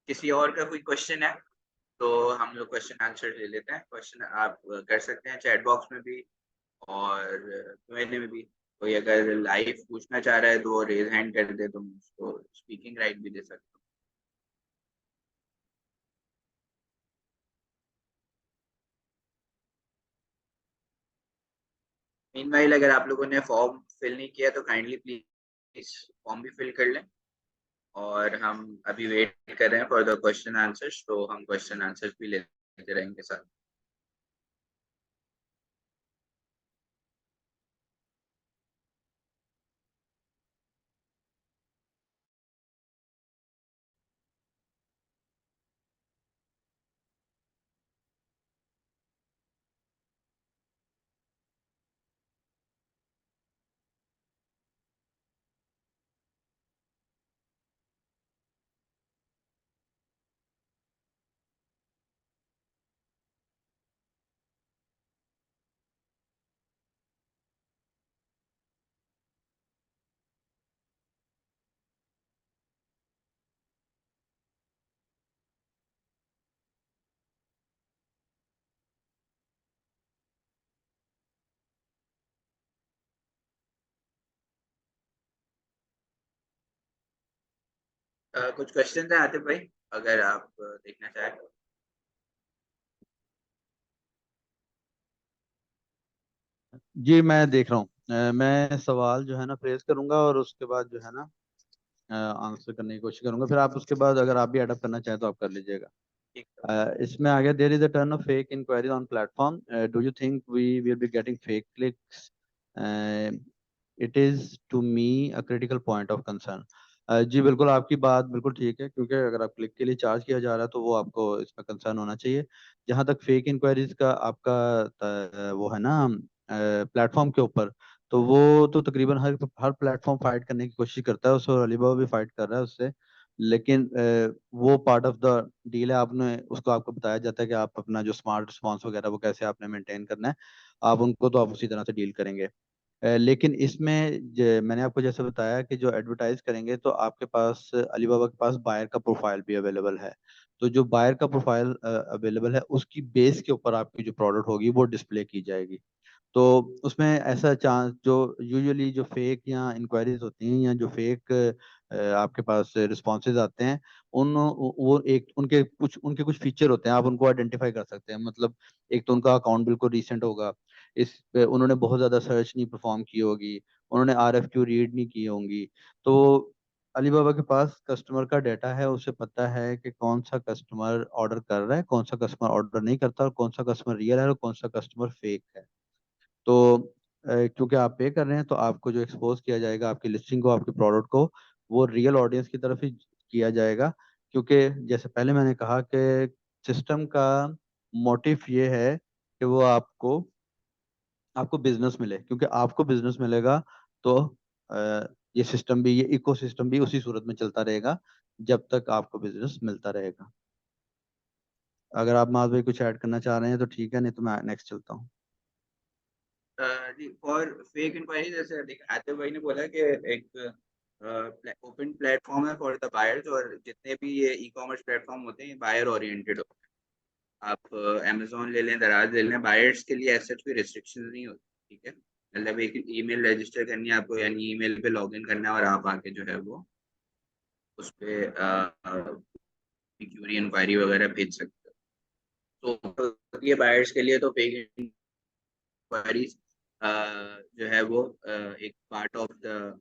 किसी और का कोई क्वेश्चन है तो हम लोग क्वेश्चन आंसर ले लेते हैं। क्वेश्चन आप कर सकते हैं चैट बॉक्स में भी और Q&A में भी। कोई अगर लाइव पूछना चाह रहा है तो वो रेज हैंड कर दे, तो मैं उसको स्पीकिंग राइट भी दे सकता हूँ। मीनवाइल, अगर आप लोगों ने फॉर्म फिल नहीं किया तो काइंडली प्लीज फॉर्म भी फिल कर लें। और हम अभी वेट कर रहे हैं फॉर द क्वेश्चन आंसर्स, तो हम क्वेश्चन आंसर्स भी लेते रहेंगे साथ। कुछ क्वेश्चन है आतिफ भाई, अगर आप देखना चाहें तो। जी मैं देख रहा हूँ। मैं सवाल जो है ना फ्रेज करूंगा, और उसके बाद जो है ना आंसर करने की कोशिश करूंगा। फिर आप उसके बाद अगर आप भी एडअप करना चाहें तो आप कर लीजिएगा। ठीक है। इसमें आ गया, there is a turn of fake inquiry on platform, do you think we will be getting fake clicks, it is to me a critical point of concern. जी बिल्कुल, आपकी बात बिल्कुल ठीक है, क्योंकि अगर आप क्लिक के लिए चार्ज किया जा रहा है तो वो आपको इसमें कंसर्न होना चाहिए। जहाँ तक फेक इंक्वायरीज का आपका वो है ना प्लेटफॉर्म के ऊपर, तो वो तो तकरीबन हर हर प्लेटफॉर्म फाइट करने की कोशिश करता है उससे, और अलीबाबा भी फाइट कर रहा है उससे। लेकिन वो पार्ट ऑफ द डील है, आपने उसको आपको बताया जाता है कि आप अपना जो स्मार्ट रिस्पॉन्स वगैरह वो कैसे आपने मेंटेन करना है। आप उनको तो आप उसी तरह से डील करेंगे। लेकिन इसमें मैंने आपको जैसे बताया कि जो एडवर्टाइज करेंगे, तो आपके पास अलीबाबा के पास बायर का प्रोफाइल भी अवेलेबल है। तो जो बायर का प्रोफाइल अवेलेबल है उसकी बेस के ऊपर आपकी जो प्रोडक्ट होगी वो डिस्प्ले की जाएगी। तो उसमें ऐसा चांस, जो यूजुअली जो फेक या इंक्वायरीज होती हैं या जो फेक आपके पास रिस्पॉन्सेज आते हैं, उन वो एक उनके कुछ फीचर होते हैं, आप उनको आइडेंटिफाई कर सकते हैं। मतलब एक तो उनका अकाउंट बिल्कुल रीसेंट होगा, इस पे उन्होंने बहुत ज़्यादा सर्च नहीं परफॉर्म की होगी, उन्होंने RFQ रीड नहीं की होंगी। तो अलीबाबा के पास कस्टमर का डाटा है, उसे पता है कि कौन सा कस्टमर ऑर्डर कर रहा है, कौन सा कस्टमर ऑर्डर नहीं करता, और कौन सा कस्टमर रियल है और कौन सा कस्टमर फेक है। तो क्योंकि आप पे कर रहे हैं, तो आपको जो एक्सपोज किया जाएगा, आपकी लिस्टिंग को, आपके प्रोडक्ट को, वो रियल ऑडियंस की तरफ ही किया जाएगा। क्योंकि जैसे पहले मैंने कहा कि सिस्टम का मोटिव ये है कि वो आपको आपको बिजनेस मिले, क्योंकि आपको बिजनेस मिलेगा तो ये सिस्टम भी, ये इकोसिस्टम भी उसी सूरत में चलता रहेगा जब तक आपको बिजनेस मिलता रहेगा। अगर आप माज भाई कुछ ऐड करना चाह रहे हैं तो ठीक है, नहीं तो मैं नेक्स्ट चलता हूँ। जी, और फेक इंक्वायरी जैसे आतिफ भाई ने बोला कि एक ओपन प्लेटफॉर्म है फॉर द बायर्स, और जितने भी ये ई कॉमर्स प्लेटफॉर्म होते हैं ये बायर ओरिएंटेड होते हैं। आप अमेजोन ले लें, दराज ले लें, बायर्स के लिए ऐसा कोई रिस्ट्रिक्शन नहीं होती, ठीक है। मतलब एक ईमेल रजिस्टर करनी है आपको, यानी ईमेल पे लॉगिन करना है और आप आके जो है वो उस पर क्यूरी इंक्वायरी वगैरह भेज सकते हो। तो ये बायर्स के लिए तो फेक क्वारीज जो है वो एक पार्ट ऑफ द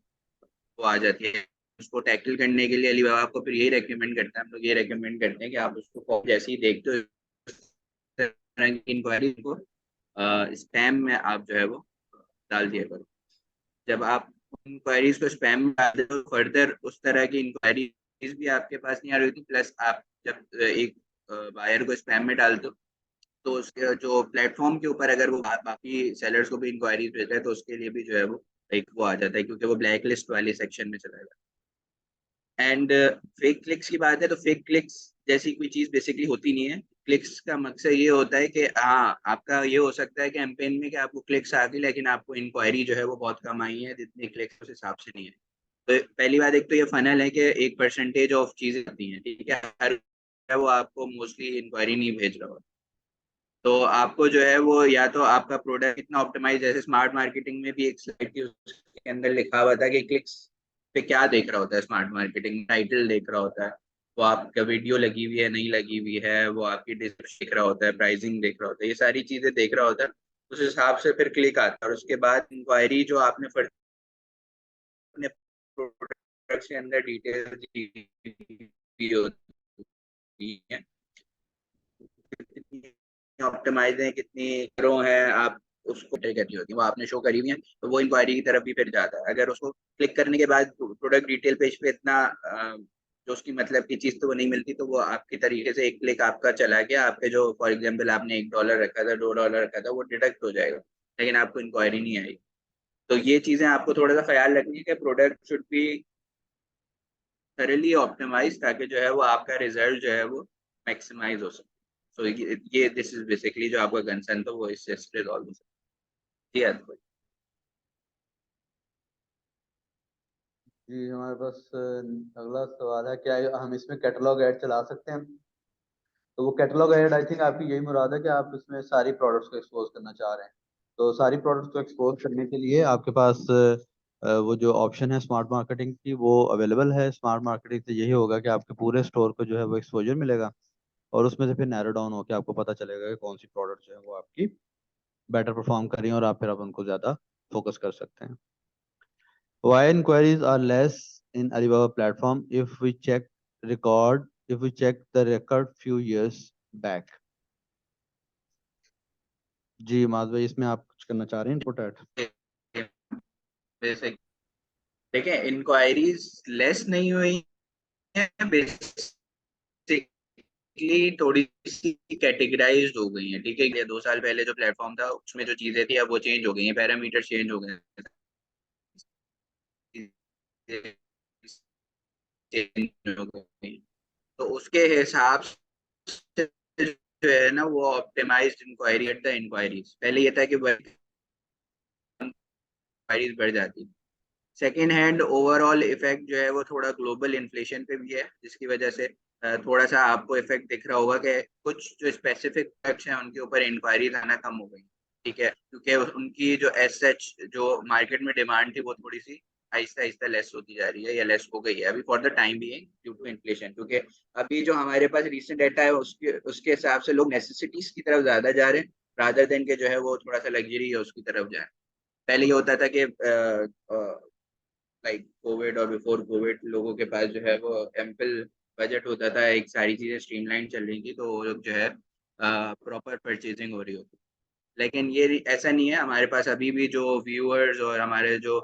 वो आ जाती है। उसको टैकल करने के लिए अलीबाबा आपको फिर यही रेकमेंड करता है, हम लोग ये रेकमेंड करते हैं कि आप उसको जैसे ही देखते हो इस तरह की इंक्वायरी को स्पैम में आप जो है वो डाल दिया करो। जब आप इंक्वायरीज को स्पैम में डाल देते हो, फर्दर उस तरह की इंक्वायरीज भी आपके पास नहीं आ रही होती। प्लस आप जब एक बायर को स्पैम में डालते हो, तो उसके जो प्लेटफॉर्म के ऊपर अगर वो बाकी सेलर्स को भी इंक्वायरीज भेजता है, तो उसके लिए भी जो है वो एक वो आ जाता है, क्योंकि वो ब्लैक लिस्ट वाले सेक्शन में चला जाता है। एंड फेक क्लिक्स की बात है, तो फेक क्लिक्स जैसी कोई चीज बेसिकली होती नहीं है। क्लिक्स का मकसद ये होता है कि हाँ, आपका ये हो सकता है कैंपेन में कि आपको क्लिक्स आ गई, लेकिन आपको इंक्वायरी जो है वो बहुत कम आई है, जितनी क्लिक्स उस हिसाब से नहीं है। तो पहली बात, एक तो ये फनल है कि एक परसेंटेज ऑफ चीजें आती हैं, ठीक है, हर वो आपको मोस्टली इंक्वायरी नहीं भेज रहा होता। तो आपको जो है वो या तो आपका प्रोडक्ट कितना ऑप्टिमाइज, जैसे स्मार्ट मार्केटिंग में भी एक स्लाइड थी, उसके अंदर लिखा हुआ था कि क्लिक्स पे क्या देख रहा होता है। स्मार्ट मार्केटिंग टाइटल देख रहा होता है, वो आपका वीडियो लगी हुई है नहीं लगी हुई है, वो आपकी डिस्क्रिप्शन देख रहा होता है, प्राइसिंग देख रहा होता है, ये सारी चीजें देख रहा होता है। उस हिसाब से फिर क्लिक आता है, और उसके बाद इंक्वायरी जो आपने अपने प्रोडक्ट के अंदर डिटेल दी होती है, कितनी ऑप्टिमाइज है, कितनी ग्रो है, आप उसको ट्रेक करनी होती है, वो आपने शो करी हुई है, तो वो इंक्वायरी की तरफ भी फिर जाता है। अगर उसको क्लिक करने के बाद प्रोडक्ट डिटेल पेज पे इतना जो उसकी मतलब की चीज तो वो नहीं मिलती, तो वो आपकी तरीके से एक क्लिक आपका चला गया, आपके जो फॉर एग्जाम्पल आपने $1 रखा था, $2 रखा था, वो डिडक्ट हो जाएगा, लेकिन आपको इंक्वायरी नहीं आई। तो ये चीजें आपको थोड़ा सा ख्याल रखनी है कि product should be thoroughly optimise, ताकि जो है वो आपका रिजल्ट जो है वो मैक्सिमाइज हो सके। सो ये दिस इज बेसिकली जो आपका कंसर्न था वो इससे रिजॉल्व हो सकती है। तो जी, हमारे पास अगला सवाल है, क्या हम इसमें कैटलॉग ऐड चला सकते हैं? तो वो कैटलॉग ऐड, आई थिंक आपकी यही मुराद है कि आप इसमें सारी प्रोडक्ट्स को एक्सपोज करना चाह रहे हैं। तो सारी प्रोडक्ट्स को एक्सपोज करने के लिए आपके पास वो जो ऑप्शन है स्मार्ट मार्केटिंग की, वो अवेलेबल है। स्मार्ट मार्केटिंग से यही होगा कि आपके पूरे स्टोर को जो है वो एक्सपोजर मिलेगा, और उसमें से फिर नैरो डाउन होकर आपको पता चलेगा कि कौन सी प्रोडक्ट जो है वो आपकी बेटर परफॉर्म कर रही हैं, और आप फिर आप उनको ज़्यादा फोकस कर सकते हैं। Why inquiries are less in Alibaba platform if we check the record few years back? जी माज भाई, इसमें आप कुछ करना चाह रहे हैं इनपुट ऐड? बेसिक देखिए, इंक्वायरीज लेस नहीं हुई है, बेसिकली थोड़ी सी कैटेगराइज हो गई है, ठीक है। ये 2 साल पहले जो प्लेटफॉर्म था उसमें जो चीजें थी अब वो चेंज हो गई हैं, पैरामीटर चेंज हो गए हैं, चेंज हो गई हैं। तो उसके हिसाब से जो है ना वो optimised inquiry at the inquiries, पहले ये था कि इंक्वायरीज बढ़ जाती। सेकेंड हैंड ओवरऑल इफेक्ट जो है वो थोड़ा ग्लोबल इन्फ्लेशन पे भी है, जिसकी वजह से थोड़ा सा आपको इफेक्ट दिख रहा होगा कि कुछ जो स्पेसिफिक प्रोडक्ट्स हैं उनके ऊपर इंक्वायरीज आना कम हो गई, ठीक है, क्योंकि उनकी जो एस सच जो मार्केट में डिमांड थी वो थोड़ी सी आहिस्ता आहिस्ता लेस होती जा रही है या लेस हो गई है अभी for the time being due to inflation. क्योंकि अभी जो हमारे पास रीसेंट डाटा है उसके उसके हिसाब से लोग नेसेसिटीज की तरफ ज्यादा जा रहे हैं रादर देन के जो है वो थोड़ा सा लग्जरी है उसकी तरफ जाए। पहले ये होता था कि लाइक कोविड और बिफोर कोविड लोगों के पास जो है वो एम्पल बजट होता था, एक सारी चीजें स्ट्रीमलाइन चल रही थी तो वो लोग जो है प्रॉपर परचेजिंग हो रही होती। लेकिन ये ऐसा नहीं है, हमारे पास अभी भी जो व्यूअर्स और हमारे जो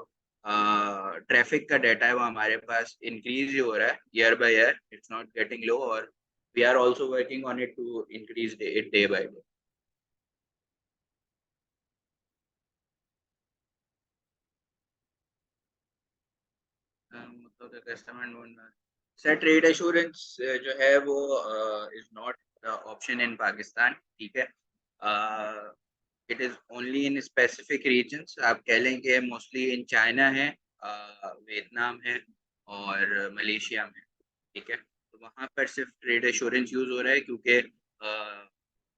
ट्रैफिक का डाटा है वो हमारे पास इंक्रीज ही हो रहा है year by year, it's not getting low, और we are also working on it to increase it day by day. मतलब the customer sir trade assurance जो है वो is not option in Pakistan, ठीक है। It is only in specific regions, आप कह लें कि मोस्टली इन चाइना है, वियतनाम है और मलेशिया में, ठीक है। तो वहाँ पर सिर्फ ट्रेड एश्योरेंस यूज हो रहा है क्योंकि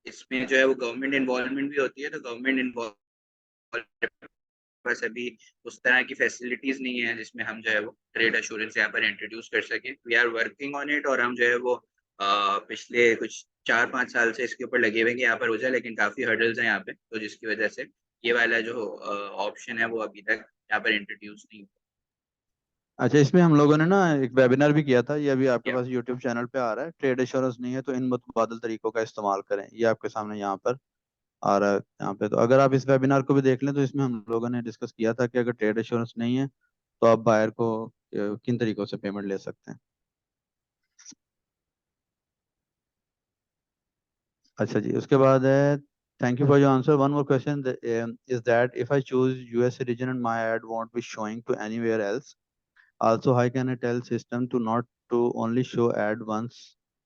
इसमें जो है वो गवर्नमेंट इन्वॉल्वमेंट भी होती है, तो गवर्नमेंट इन्वॉल्व बस अभी उस तरह की फैसिलिटीज नहीं है जिसमें हम जो है वो ट्रेड एश्योरेंस यहाँ पर इंट्रोड्यूस कर सकें। We are working on it और हम जो है वो पिछले कुछ 4-5 साल से इसके ऊपर लगे हुए हैं कि यहाँ पर हो जाए, लेकिन काफी हर्डल्स हैं यहाँ पे, तो जिसकी वजह से ये वाला जो ऑप्शन है वो अभी तक यहाँ पर इंट्रोड्यूस नहीं अच्छा, इसमें हम लोगों ने ना एक वेबिनार भी किया था, ये अभी आपके हुआ। पास यूट्यूब चैनल पे आ रहा है। ट्रेड एश्योरेंस नहीं है तो इन मुतबादल तरीकों का इस्तेमाल करें, ये आपके सामने यहाँ पर आ रहा है यहाँ पे। तो अगर आप इस वेबिनार को भी देख लें तो इसमें हम लोगों ने डिस्कस किया था कि अगर ट्रेड एश्योरेंस नहीं है तो आप बायर को किन तरीकों से पेमेंट ले सकते हैं। अच्छा जी, उसके बाद है thank you for your answer, one more question is that if I choose US region and my ad won't be showing to anywhere else, also how can I tell system to not to only show ad once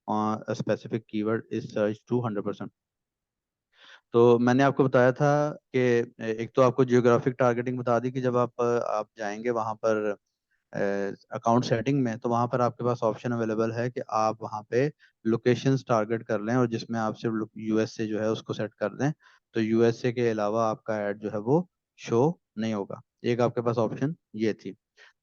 a specific keyword is searched to 100%। तो मैंने आपको बताया था कि एक तो आपको geographic targeting बता दी कि जब आप जाएंगे वहां पर अकाउंट सेटिंग में, तो वहां पर आपके पास ऑप्शन अवेलेबल है कि आप वहां पे लोकेशंस टारगेट कर लें और जिसमें आप सिर्फ यूएसए जो है उसको सेट कर दें, तो यूएसए के अलावा आपका ऐड जो है वो शो नहीं होगा। एक आपके पास ऑप्शन ये थी।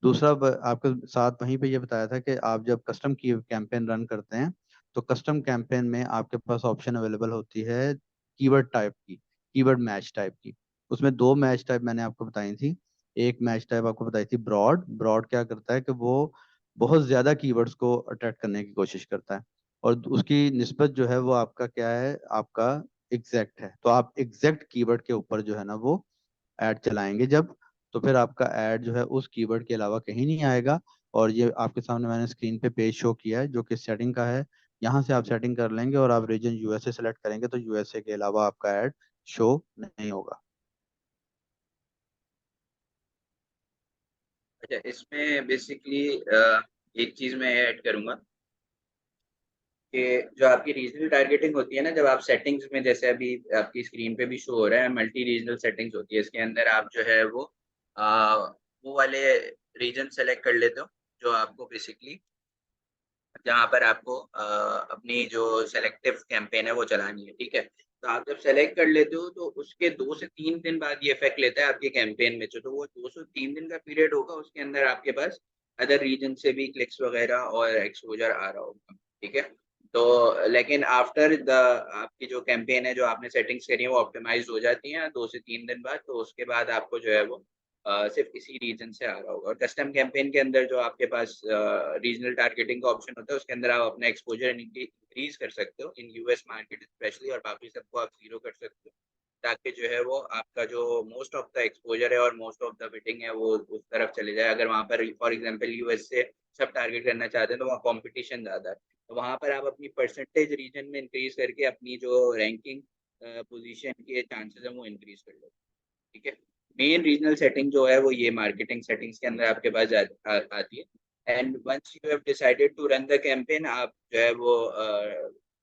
दूसरा आपके साथ वहीं पे ये बताया था कि आप जब कस्टम की कैंपेन रन करते हैं तो कस्टम कैंपेन में आपके पास ऑप्शन अवेलेबल होती है कीवर्ड टाइप की, कीवर्ड मैच टाइप की। उसमें दो मैच टाइप मैंने आपको बताई थी। एक मैच टाइप आपको बताई थी ब्रॉड। ब्रॉड क्या करता है कि वो बहुत ज्यादा कीवर्ड्स को अट्रैक्ट करने की कोशिश करता है, और उसकी निस्बत जो है वो आपका क्या है, आपका एग्जैक्ट है। तो आप एग्जैक्ट कीवर्ड के ऊपर जो है ना वो ऐड चलाएंगे जब, तो फिर आपका ऐड जो है उस कीवर्ड के अलावा कहीं नहीं आएगा। और ये आपके सामने मैंने स्क्रीन पे पेज शो किया है जो कि सेटिंग का है। यहाँ से आप सेटिंग कर लेंगे और आप रीजन यूएसए सेलेक्ट करेंगे तो यूएसए के अलावा आपका ऐड शो नहीं होगा। अच्छा, इसमें बेसिकली एक चीज मैं ऐड करूंगा कि जो आपकी रीजनल टारगेटिंग होती है ना, जब आप सेटिंग्स में, जैसे अभी आपकी स्क्रीन पे भी शो हो रहा है, मल्टी रीजनल सेटिंग्स होती है, इसके अंदर आप जो है वो वाले रीजन सेलेक्ट कर लेते हो जो आपको बेसिकली, जहाँ पर आपको अपनी जो सेलेक्टिव कैंपेन है वो चलानी है, ठीक है। तो आप जब सेलेक्ट कर लेते हो तो उसके 2 से 3 दिन बाद ये इफेक्ट लेता है आपके कैंपेन में, तो वो 2 से 3 दिन का पीरियड होगा, उसके अंदर आपके पास अदर रीजन से भी क्लिक्स वगैरह और एक्सपोजर आ रहा होगा, ठीक है। तो लेकिन आफ्टर द आपकी जो कैंपेन है, जो आपने सेटिंग्स करी है वो ऑप्टिमाइज हो जाती हैं 2 से 3 दिन बाद, तो उसके बाद आपको जो है वो सिर्फ इसी रीजन से आ रहा होगा। और कस्टम कैंपेन के अंदर जो आपके पास रीजनल टारगेटिंग का ऑप्शन होता है, उसके अंदर आप अपना एक्सपोजर इंक्रीज कर सकते हो इन यूएस मार्केट स्पेशली, और बाकी सबको आप जीरो कर सकते हो, ताकि जो है वो आपका जो मोस्ट ऑफ द एक्सपोजर है और मोस्ट ऑफ द बिडिंग है वो उस तरफ चले जाए। अगर वहाँ पर फॉर एग्जांपल यूएस से सब टारगेट करना चाहते हैं तो वहाँ कंपटीशन ज़्यादा है, तो वहाँ पर आप अपनी परसेंटेज रीजन में इंक्रीज करके अपनी जो रैंकिंग पोजीशन के चांसेस हैं वो इंक्रीज कर लो, ठीक है। मेन रीजनल सेटिंग जो है वो ये मार्केटिंग सेटिंग्स के अंदर आपके पास आती है। And once you have decided to run the campaign, आप जो है वो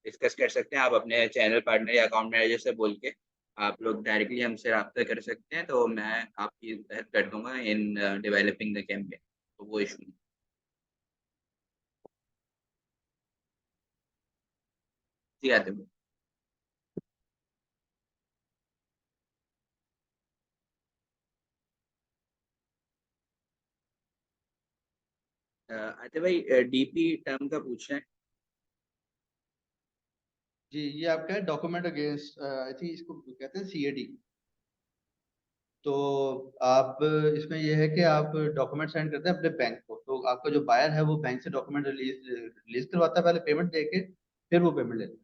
डिस्कस कर सकते हैं, आप अपने चैनल पार्टनर या अकाउंट मैनेजर से बोल के आप लोग डायरेक्टली हमसे रब्ता कर सकते हैं, तो मैं आपकी हेल्प कर दूंगा इन डेवलपिंग द कैंपेन, तो वो इशू नहीं। जी आते हैं। आते भाई डीपी टर्म का पूछ रहे हैं। जी, ये आपका है डॉक्यूमेंट अगेंस्ट, आई थिंक इसको कहते हैं सीएडी। तो आप इसमें ये है कि आप डॉक्यूमेंट सेंड करते हैं अपने बैंक को, तो आपका जो बायर है वो बैंक से डॉक्यूमेंट रिलीज रिलीज करवाता है, पहले पेमेंट दे के फिर वो पेमेंट लेता है।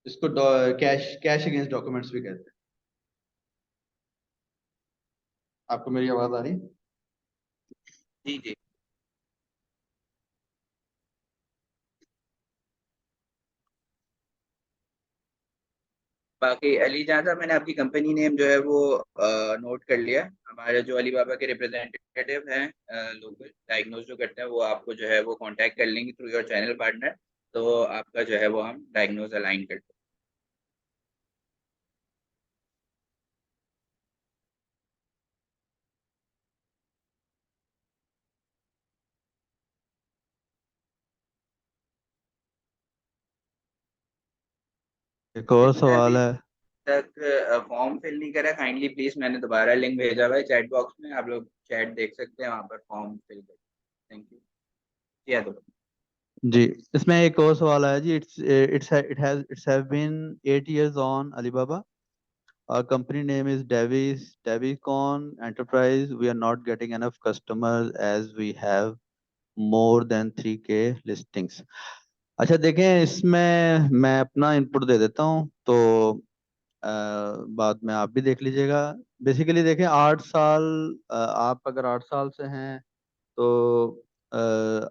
इसको कैश कैश अगेंस्ट डॉक्यूमेंट्स भी कहते हैं। आपको मेरी आवाज आ रही है? जी जी। बाकी अली, जहाँ था मैंने आपकी कंपनी नेम जो है वो नोट कर लिया। हमारे जो अली बाबा के रिप्रेजेंटेटिव हैं लोकल डायग्नोज जो करते हैं, वो आपको जो है वो कांटेक्ट कर लेंगे थ्रू योर चैनल पार्टनर। तो आपका जो है वो हम डायग्नोज अलाइन करते एक हैं। और जिसने अभी सवाल है। तक फॉर्म फिल नहीं करा, काइंडली प्लीज, मैंने दोबारा लिंक भेजा हुआ है चैट बॉक्स में, आप लोग चैट देख सकते हैं, वहाँ पर फॉर्म फिल कर। Thank you. किया तो। जी, इसमें एक और सवाल है जी। It's have been 8 years on Alibaba. Our company name is Devicon Enterprise. We are not getting enough customers as we have more than 3K listings. अच्छा देखें, इसमें मैं अपना इनपुट दे देता हूँ, तो बाद में आप भी देख लीजिएगा। बेसिकली देखें, 8 साल, आप अगर 8 साल से हैं तो अ,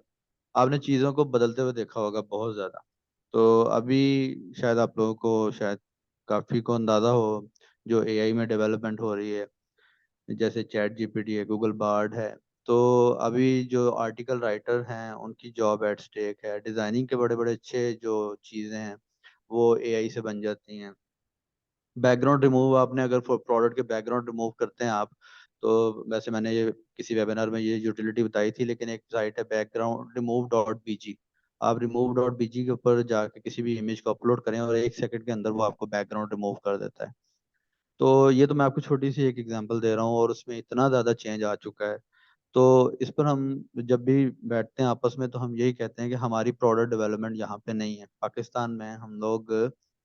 आपने चीज़ों को बदलते हुए देखा होगा बहुत ज़्यादा। तो अभी शायद आप लोगों को शायद काफ़ी को अंदाज़ा हो जो एआई में डेवलपमेंट हो रही है, जैसे चैट जीपीटी है, गूगल बार्ड है। तो अभी जो आर्टिकल राइटर हैं उनकी जॉब एट स्टेक है। डिज़ाइनिंग के बड़े बड़े अच्छे जो चीज़ें हैं वो एआई से बन जाती हैं। बैकग्राउंड रिमूव, आपने अगर प्रोडक्ट के बैकग्राउंड रिमूव करते हैं आप, तो वैसे मैंने ये किसी वेबिनार में ये यूटिलिटी बताई थी, लेकिन एक साइट है बैकग्राउंड रिमूव डॉट बीजी। आप रिमूव डॉट बीजी के ऊपर जाके किसी भी इमेज को अपलोड करें और 1 सेकंड के अंदर वो आपको बैकग्राउंड रिमूव कर देता है। तो ये तो मैं आपको छोटी सी एक एग्जांपल दे रहा हूँ, और उसमें इतना ज़्यादा चेंज आ चुका है। तो इस पर हम जब भी बैठते हैं आपस में, तो हम यही कहते हैं कि हमारी प्रोडक्ट डेवलपमेंट यहाँ पे नहीं है। पाकिस्तान में हम लोग,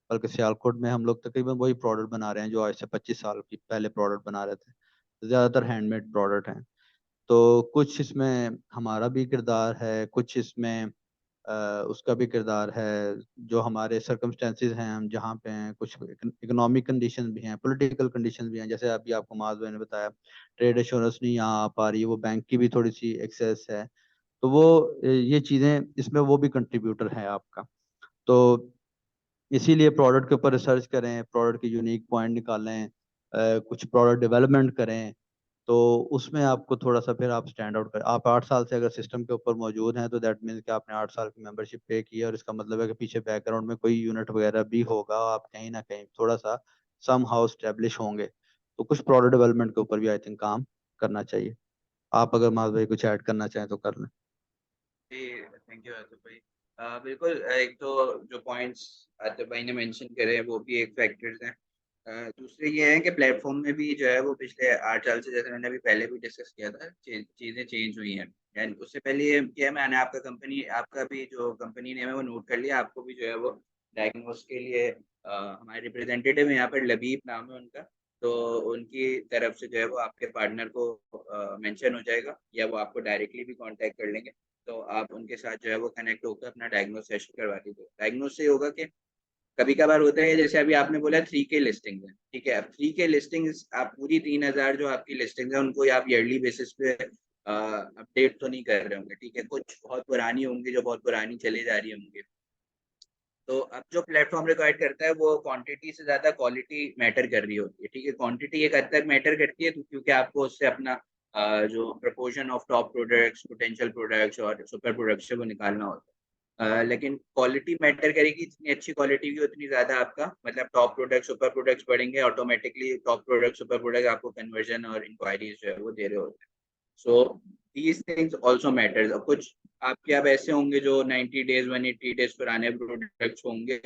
बल्कि सियालकोट में हम लोग तकरीबन वही प्रोडक्ट बना रहे हैं जो आज से 25 साल की पहले प्रोडक्ट बना रहे थे। ज़्यादातर हैंडमेड प्रोडक्ट हैं। तो कुछ इसमें हमारा भी किरदार है, कुछ इसमें उसका भी किरदार है। जो हमारे सर्कमस्टेंसेस हैं, हम जहाँ पे हैं, कुछ इकोनॉमिक कंडीशन भी हैं, पॉलिटिकल कंडीशन भी हैं। जैसे अभी आपको माज भाई ने बताया, ट्रेड एश्योरेंस नहीं यहाँ आ पा रही है, वो बैंक की भी थोड़ी सी एक्सेस है। तो वो ये चीज़ें इसमें वो भी कंट्रीब्यूटर है आपका। तो इसीलिए प्रोडक्ट के ऊपर रिसर्च करें, प्रोडक्ट के यूनिक पॉइंट निकालें, कुछ प्रोडक्ट डेवलपमेंट करें। तो उसमें आपको थोड़ा सा फिर आप स्टैंड आउट कर। आप 8 साल से अगर सिस्टम के ऊपर मौजूद हैं तो दैट मीन्स कि आपने 8 साल की मेंबरशिप पे की है, और इसका मतलब है कि पीछे बैकग्राउंड में कोई यूनिट वगैरह भी होगा, आप कहीं ना कहीं थोड़ा सा सम हाउ स्टेब्लिश होंगे। तो कुछ प्रोडक्ट डेवलपमेंट के ऊपर भी आई थिंक काम करना चाहिए। आप अगर माज भाई कुछ ऐड करना चाहें तो कर लें। जी, थैंक यू आतिफ भाई। बिल्कुल, एक तो जो पॉइंट्स आतिफ भाई ने मेंशन करे हैं वो भी एक फैक्टर्स हैं। दूसरे ये है कि प्लेटफॉर्म में भी जो है वो पिछले 8 साल से, जैसे मैंने अभी पहले भी डिस्कस किया था, चीज़ें चेंज हुई हैं। एंड उससे पहले ये किया, मैंने आपका भी जो कंपनी नेम है वो नोट कर लिया। आपको भी जो है वो डायग्नोस के लिए हमारे रिप्रेजेंटेटिव यहाँ पर लबीब नाम है उनका, तो उनकी तरफ से जो है वो आपके पार्टनर को मेंशन हो जाएगा, या वो आपको डायरेक्टली भी कांटेक्ट कर लेंगे। तो आप उनके साथ जो है वो कनेक्ट होकर अपना डायग्नोस सेशन करवा दीजिए। डायग्नोस से होगा कि कभी कभार होता है, जैसे अभी आपने बोला 3K लिस्टिंग है, ठीक है। अब 3K लिस्टिंग, आप पूरी 3,000 जो आपकी लिस्टिंग है उनको आप ईयरली बेसिस पे अपडेट तो नहीं कर रहे होंगे, ठीक है। कुछ बहुत पुरानी होंगी जो बहुत पुरानी चली जा रही होंगी। तो अब जो प्लेटफॉर्म रिक्वायर्ड करता है वो क्वांटिटी से ज्यादा क्वालिटी मैटर कर रही होती है, ठीक है। क्वांटिटी एक हद तक मैटर करती है, क्योंकि आपको उससे अपना जो proportion of top products, potential products और सुपर प्रोडक्ट्स है वो निकालना होता है। लेकिन क्वालिटी मैटर करेगी, जितनी अच्छी क्वालिटी की उतनी ज्यादा आपका मतलब टॉप प्रोडक्ट सुपर प्रोडक्ट्स बढ़ेंगे automatically. Top product super product आपको कन्वर्जन और इंक्वायरीज जो है वो दे रहे होते हैं। So these things also matters. कुछ आपके अब ऐसे होंगे जो 90 डेज 180 डेज पुराने प्रोडक्ट्स होंगे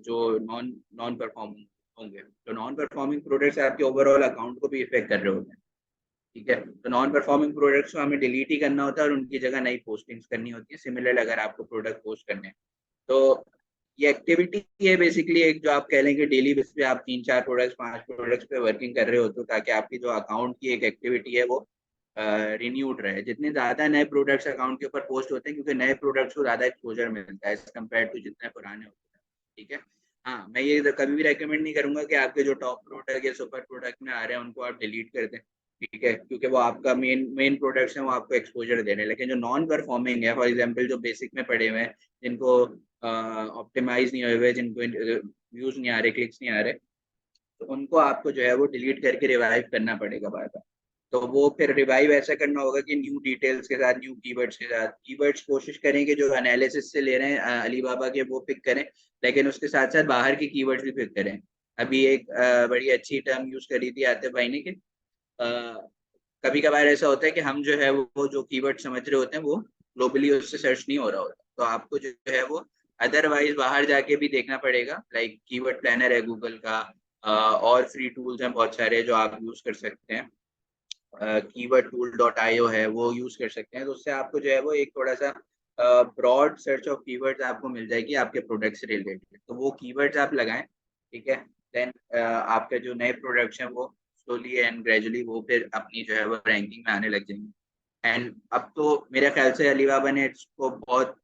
जो नॉन नॉन परफॉर्म, होंगे। तो नॉन परफॉर्मिंग प्रोडक्ट्स आपके ओवरऑल अकाउंट को भी इफेक्ट कर रहे होते हैं। ठीक है, तो नॉन परफॉर्मिंग प्रोडक्ट्स को हमें डिलीट ही करना होता है और उनकी जगह नई पोस्टिंग्स करनी होती है। सिमिलर अगर आपको प्रोडक्ट पोस्ट करने हैं तो ये एक्टिविटी है बेसिकली एक, जो आप कह लेंगे डेली बेसिस पे आप 3 4 प्रोडक्ट्स 5 प्रोडक्ट्स पे वर्किंग कर रहे हो, तो ताकि आपकी जो अकाउंट की एक एक्टिविटी है वो रिन्यूड रहे। जितने ज्यादा नए प्रोडक्ट्स अकाउंट के ऊपर पोस्ट होते हैं, क्योंकि नए प्रोडक्ट्स को ज्यादा एक्सपोजर मिलता है एज कम्पेयर टू जितने पुराने होते हैं। ठीक है, हाँ, मैं ये कभी भी रेकमेंड नहीं करूंगा कि आपके जो टॉप प्रोडक्ट या सुपर प्रोडक्ट में आ रहे हैं उनको आप डिलीट कर दें। ठीक है, क्योंकि वो आपका मेन प्रोडक्ट्स हैं, वो आपको एक्सपोजर दे रहे हैं। लेकिन जो नॉन परफॉर्मिंग है, फॉर एग्जांपल जो बेसिक में पड़े हुए हैं, जिनको ऑप्टिमाइज नहीं हुए, जिनको व्यूज नहीं आ रहे, क्लिक्स नहीं आ रहे, तो उनको आपको जो है वो डिलीट करके रिवाइव करना पड़ेगा बार बार। तो वो फिर रिवाइव ऐसा करना होगा कि न्यू डिटेल्स के साथ, न्यू कीवर्ड्स के साथ। कीवर्ड्स कोशिश करें कि जो एनालिसिस से ले रहे हैं अलीबाबा के, वो पिक करें, लेकिन उसके साथ साथ बाहर की कीवर्ड्स भी पिक करें। अभी एक बड़ी अच्छी टर्म यूज करी थी आतिफ भाई ने कि कभी कभार ऐसा होता है कि हम जो है वो जो कीवर्ड समझ रहे होते हैं वो ग्लोबली उससे सर्च नहीं हो रहा होता, तो आपको जो है वो अदरवाइज बाहर जाके भी देखना पड़ेगा। लाइक कीवर्ड प्लानर है गूगल का, और फ्री टूल्स हैं बहुत सारे जो आप यूज कर सकते हैं। keywordtool.io है, वो यूज कर सकते हैं। तो उससे आपको जो है वो एक थोड़ा सा ब्रॉड सर्च ऑफ कीवर्ड्स आपको मिल जाएगी आपके प्रोडक्ट से रिलेटेड, तो वो कीवर्ड्स आप लगाएं। ठीक है, देन आपके जो नए प्रोडक्ट्स हैं वो स्लोली एंड ग्रेजुअली वो फिर अपनी जो है वो रैंकिंग में आने लग जाएंगे। एंड अब तो मेरे ख्याल से अलीबाबा ने इसको बहुत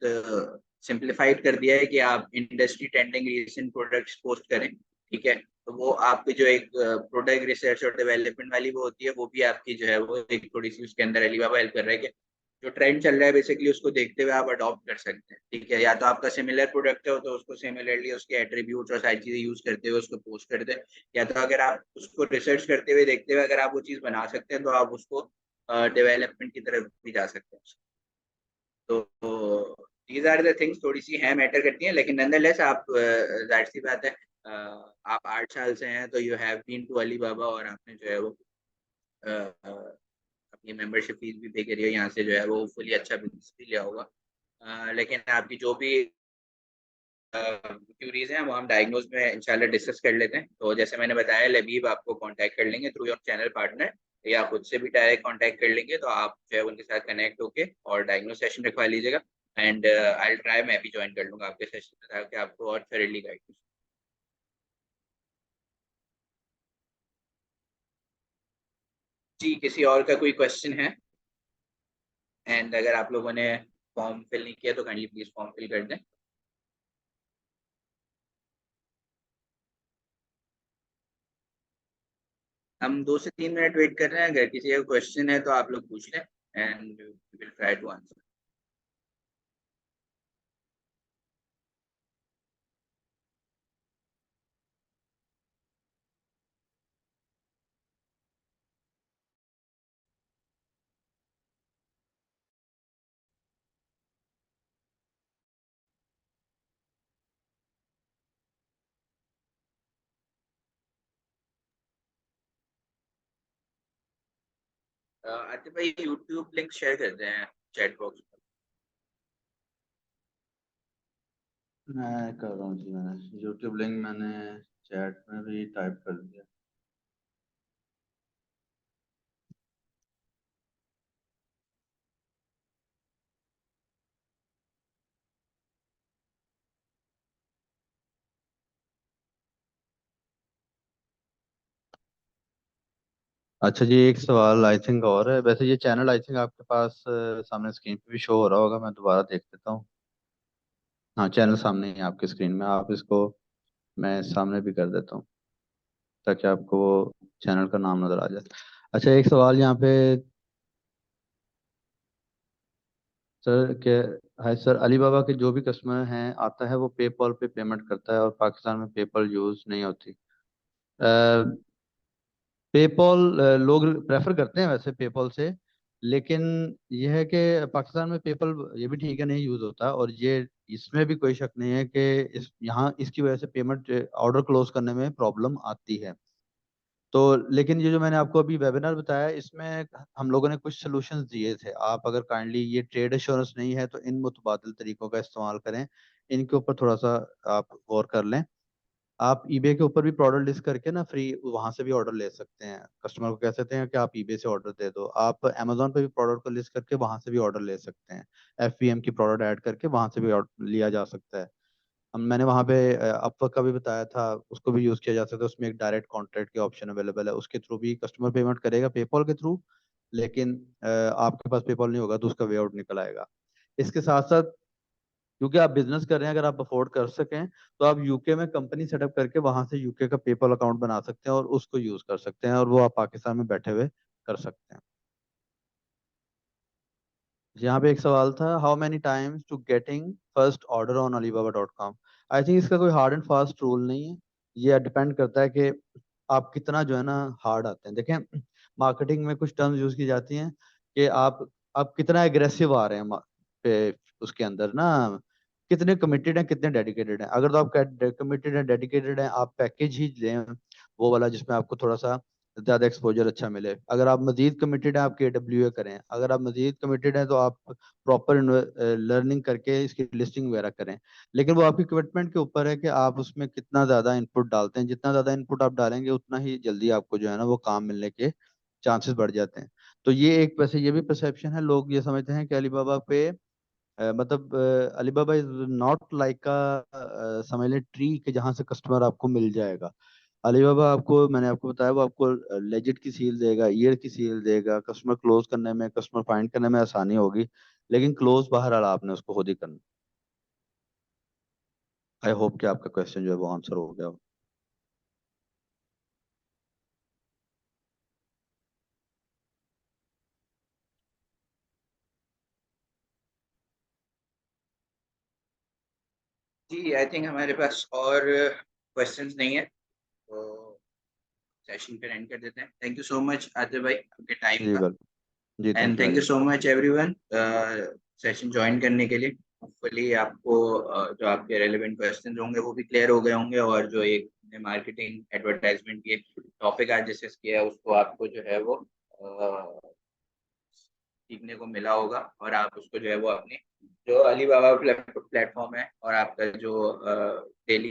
सिंप्लीफाइड कर दिया है कि आप industry trending recent products post करें। ठीक है, तो वो आपकी जो एक प्रोडक्ट रिसर्च और डेवलपमेंट वाली वो होती है, वो भी आपकी जो है वो एक थोड़ी सी उसके अंदर अलीबाबा हेल्प कर रहा है कि जो ट्रेंड चल रहा है बेसिकली उसको देखते हुए आप अडॉप्ट कर सकते हैं। ठीक है, या तो आपका सिमिलर प्रोडक्ट है तो उसको सिमिलरली उसके एट्रीब्यूट्स और सारी चीजें यूज करते हुए उसको पोस्ट कर दें, या तो अगर आप उसको रिसर्च करते हुए देखते हुए अगर आप वो चीज बना सकते हैं तो आप उसको डेवलपमेंट की तरफ भी जा सकते हैं। तो दीज आर द थिंग्स, थोड़ी सी है मैटर करती हैं, लेकिन नंदरलेस आप जाहिर सी बात है, आप 8 साल से हैं तो you have been to Alibaba, और आपने जो है वो अपनी मेंबरशिप फीस भी पे करी है यहाँ से, जो है वो फुली अच्छा बिजनेस भी लिया होगा। लेकिन आपकी जो भी क्यूरीज हैं वो हम डायग्नोज में इंशाल्लाह डिस्कस कर लेते हैं। तो जैसे मैंने बताया, लबीब आपको कांटेक्ट कर लेंगे थ्रू योर चैनल पार्टनर, या खुद से भी डायरेक्ट कांटेक्ट कर लेंगे, तो आप जो है उनके साथ कनेक्ट होके और डायग्नोज सेशन रखवा लीजिएगा। एंड आई ट्राई, मैं भी ज्वाइन कर लूंगा आपके सेशन में ताकि आपको और थॉरली गाइड। जी, किसी और का कोई क्वेश्चन है? एंड अगर आप लोगों ने फॉर्म फिल नहीं किया तो काइंडली प्लीज फॉर्म फिल कर दें। हम 2 से 3 मिनट वेट कर रहे हैं, अगर किसी का क्वेश्चन है तो आप लोग पूछ लें and will try to answer. Atif भाई यूट्यूब लिंक शेयर करते हैं चैट बॉक्स में। मैं कर रहा हूँ जी, मैंने यूट्यूब लिंक मैंने चैट में भी टाइप कर दिया। अच्छा जी, एक सवाल आई थिंक और है। वैसे ये चैनल आई थिंक आपके पास सामने स्क्रीन पे भी शो हो रहा होगा, मैं दोबारा देख लेता हूँ। हाँ, चैनल सामने ही है आपके स्क्रीन में, आप इसको मैं सामने भी कर देता हूँ ताकि आपको वो चैनल का नाम नजर आ जाए। अच्छा, एक सवाल यहाँ पे सर के है सर, अलीबाबा के जो भी कस्टमर हैं आता है वो पेपॉल पे पेमेंट करता है और पाकिस्तान में पेपॉल यूज नहीं होती। पेपॉल लोग प्रेफर करते हैं वैसे पेपॉल से, लेकिन यह है कि पाकिस्तान में पेपॉल ये भी ठीक है नहीं यूज होता, और ये इसमें भी कोई शक नहीं है कि इस यहाँ इसकी वजह से पेमेंट ऑर्डर क्लोज करने में प्रॉब्लम आती है। तो लेकिन ये जो मैंने आपको अभी वेबिनार बताया, इसमें हम लोगों ने कुछ सॉल्यूशंस दिए थे। आप अगर काइंडली, ये ट्रेड एश्योरेंस नहीं है तो इन मुतबादिल तरीकों का इस्तेमाल करें, इनके ऊपर थोड़ा सा आप गौर कर लें। आप ईबे के ऊपर भी प्रोडक्ट लिस्ट करके ना फ्री वहां से भी ऑर्डर ले सकते हैं। कस्टमर को कह सकते हैं कि आप ईबे से ऑर्डर दे दो। आप अमेजोन पे भी प्रोडक्ट को लिस्ट करके वहां से भी ऑर्डर ले सकते हैं। एफवीएम की प्रोडक्ट ऐड करके वहां से भी लिया जा सकता है। हम मैंने वहां पे अपवर्क का भी बताया था, उसको भी यूज किया जा सकता है। उसमें एक डायरेक्ट कॉन्ट्रैक्ट की ऑप्शन अवेलेबल है, उसके थ्रू भी कस्टमर पेमेंट करेगा पेपॉल के थ्रू। लेकिन आपके पास पेपॉल नहीं होगा तो उसका वे आउट निकल आएगा। इसके साथ साथ क्योंकि आप बिजनेस कर रहे हैं, अगर आप अफोर्ड कर सकें तो आप यूके में कंपनी सेटअप करके वहां से यूके का पेपल अकाउंट बना सकते हैं और उसको यूज कर सकते हैं, और वो आप पाकिस्तान में बैठे हुए कर सकते हैं। यहाँ पे एक सवाल था, how many times to getting first order on alibaba.com। I think इसका कोई हार्ड एंड फास्ट रूल नहीं है। ये डिपेंड करता है कि आप कितना जो है ना हार्ड आते हैं। देखें, मार्केटिंग में कुछ टर्म्स यूज की जाती हैं कि आप कितना एग्रेसिव आ रहे हैं पे उसके अंदर ना, कितने कमिटेड हैं कितने डेडिकेटेड हैं। अगर तो आप कमिटेड हैं डेडिकेटेड हैं, आप पैकेज ही लें वो वाला जिसमें आपको थोड़ा सा ज्यादा एक्सपोजर अच्छा मिले। अगर आप मजीद कमिटेड हैं आप KWA करें। अगर आप मजीद कमिटेड हैं तो आप प्रॉपर लर्निंग करके इसकी लिस्टिंग वगैरह करें। लेकिन वो आपकी कमिटमेंट के ऊपर है कि आप उसमें कितना ज्यादा इनपुट डालते हैं। जितना ज्यादा इनपुट आप डालेंगे उतना ही जल्दी आपको जो है ना वो काम मिलने के चांसेस बढ़ जाते हैं। तो ये एक वैसे ये भी परसेप्शन है, लोग ये समझते हैं कि अलीबाबा पे मतलब अलीबाबा इज नॉट लाइक का समझ लें ट्री के जहाँ से कस्टमर आपको मिल जाएगा। अलीबाबा आपको, मैंने आपको बताया, वो आपको लेजिट की सील देगा, ईयर की सील देगा। कस्टमर क्लोज करने में, कस्टमर फाइंड करने में आसानी होगी, लेकिन क्लोज बहरहाल आपने उसको खुद ही करना। आई होप कि आपका क्वेश्चन जो है वो आंसर हो गया हो। जी, आई थिंक हमारे पास और क्वेश्चंस नहीं है, तो सेशन पे एंड कर देते हैं। Thank you so much Aditya भाई आपके टाइम जी का, वेल, जी and thank you thank very you much. So much everyone session join करने के लिए। होपफुली आपको जो आपके रेलेवेंट क्वेश्चन होंगे वो भी क्लियर हो गए होंगे, और जो एक मार्केटिंग एडवर्टाइजमेंट की टॉपिक आज डिस्कस किया है उसको आपको जो है वो सीखने को मिला होगा, और आप उसको जो है वो अपने जो अलीबाबा प्लेटफॉर्म है और आपका जो daily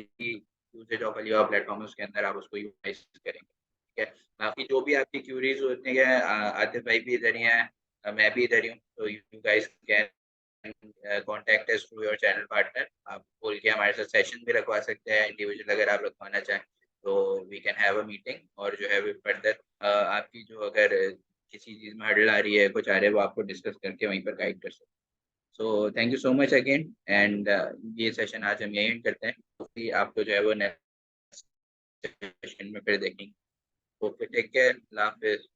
usage of Alibaba platform है उसके अंदर आप उसको यूटिलाइज करेंगे। ठीक है, बाकी जो भी आपकी क्यूरीज होती है, आतिफ भाई भी इधर ही हैं, मैं भी इधर ही हूँ, तो you guys can contact us through your channel partner. आप बोल के हमारे साथ सेशन भी रखवा सकते हैं इंडिविजुअल, अगर आप रखवाना चाहें तो we can have a meeting, और जो है फर्दर आपकी जो अगर किसी चीज में हर्डल आ रही है, कुछ आ रहा है, वो आपको डिस्कस करके वहीं पर गाइड कर सकते हैं। So thank you so much again, and ये सेशन आज हम यही end करते हैं, क्योंकि आपको जो है वो नेक्स्ट सेशन में फिर देखेंगे। ओके, टेक केयर, अल्लाह हाफिज।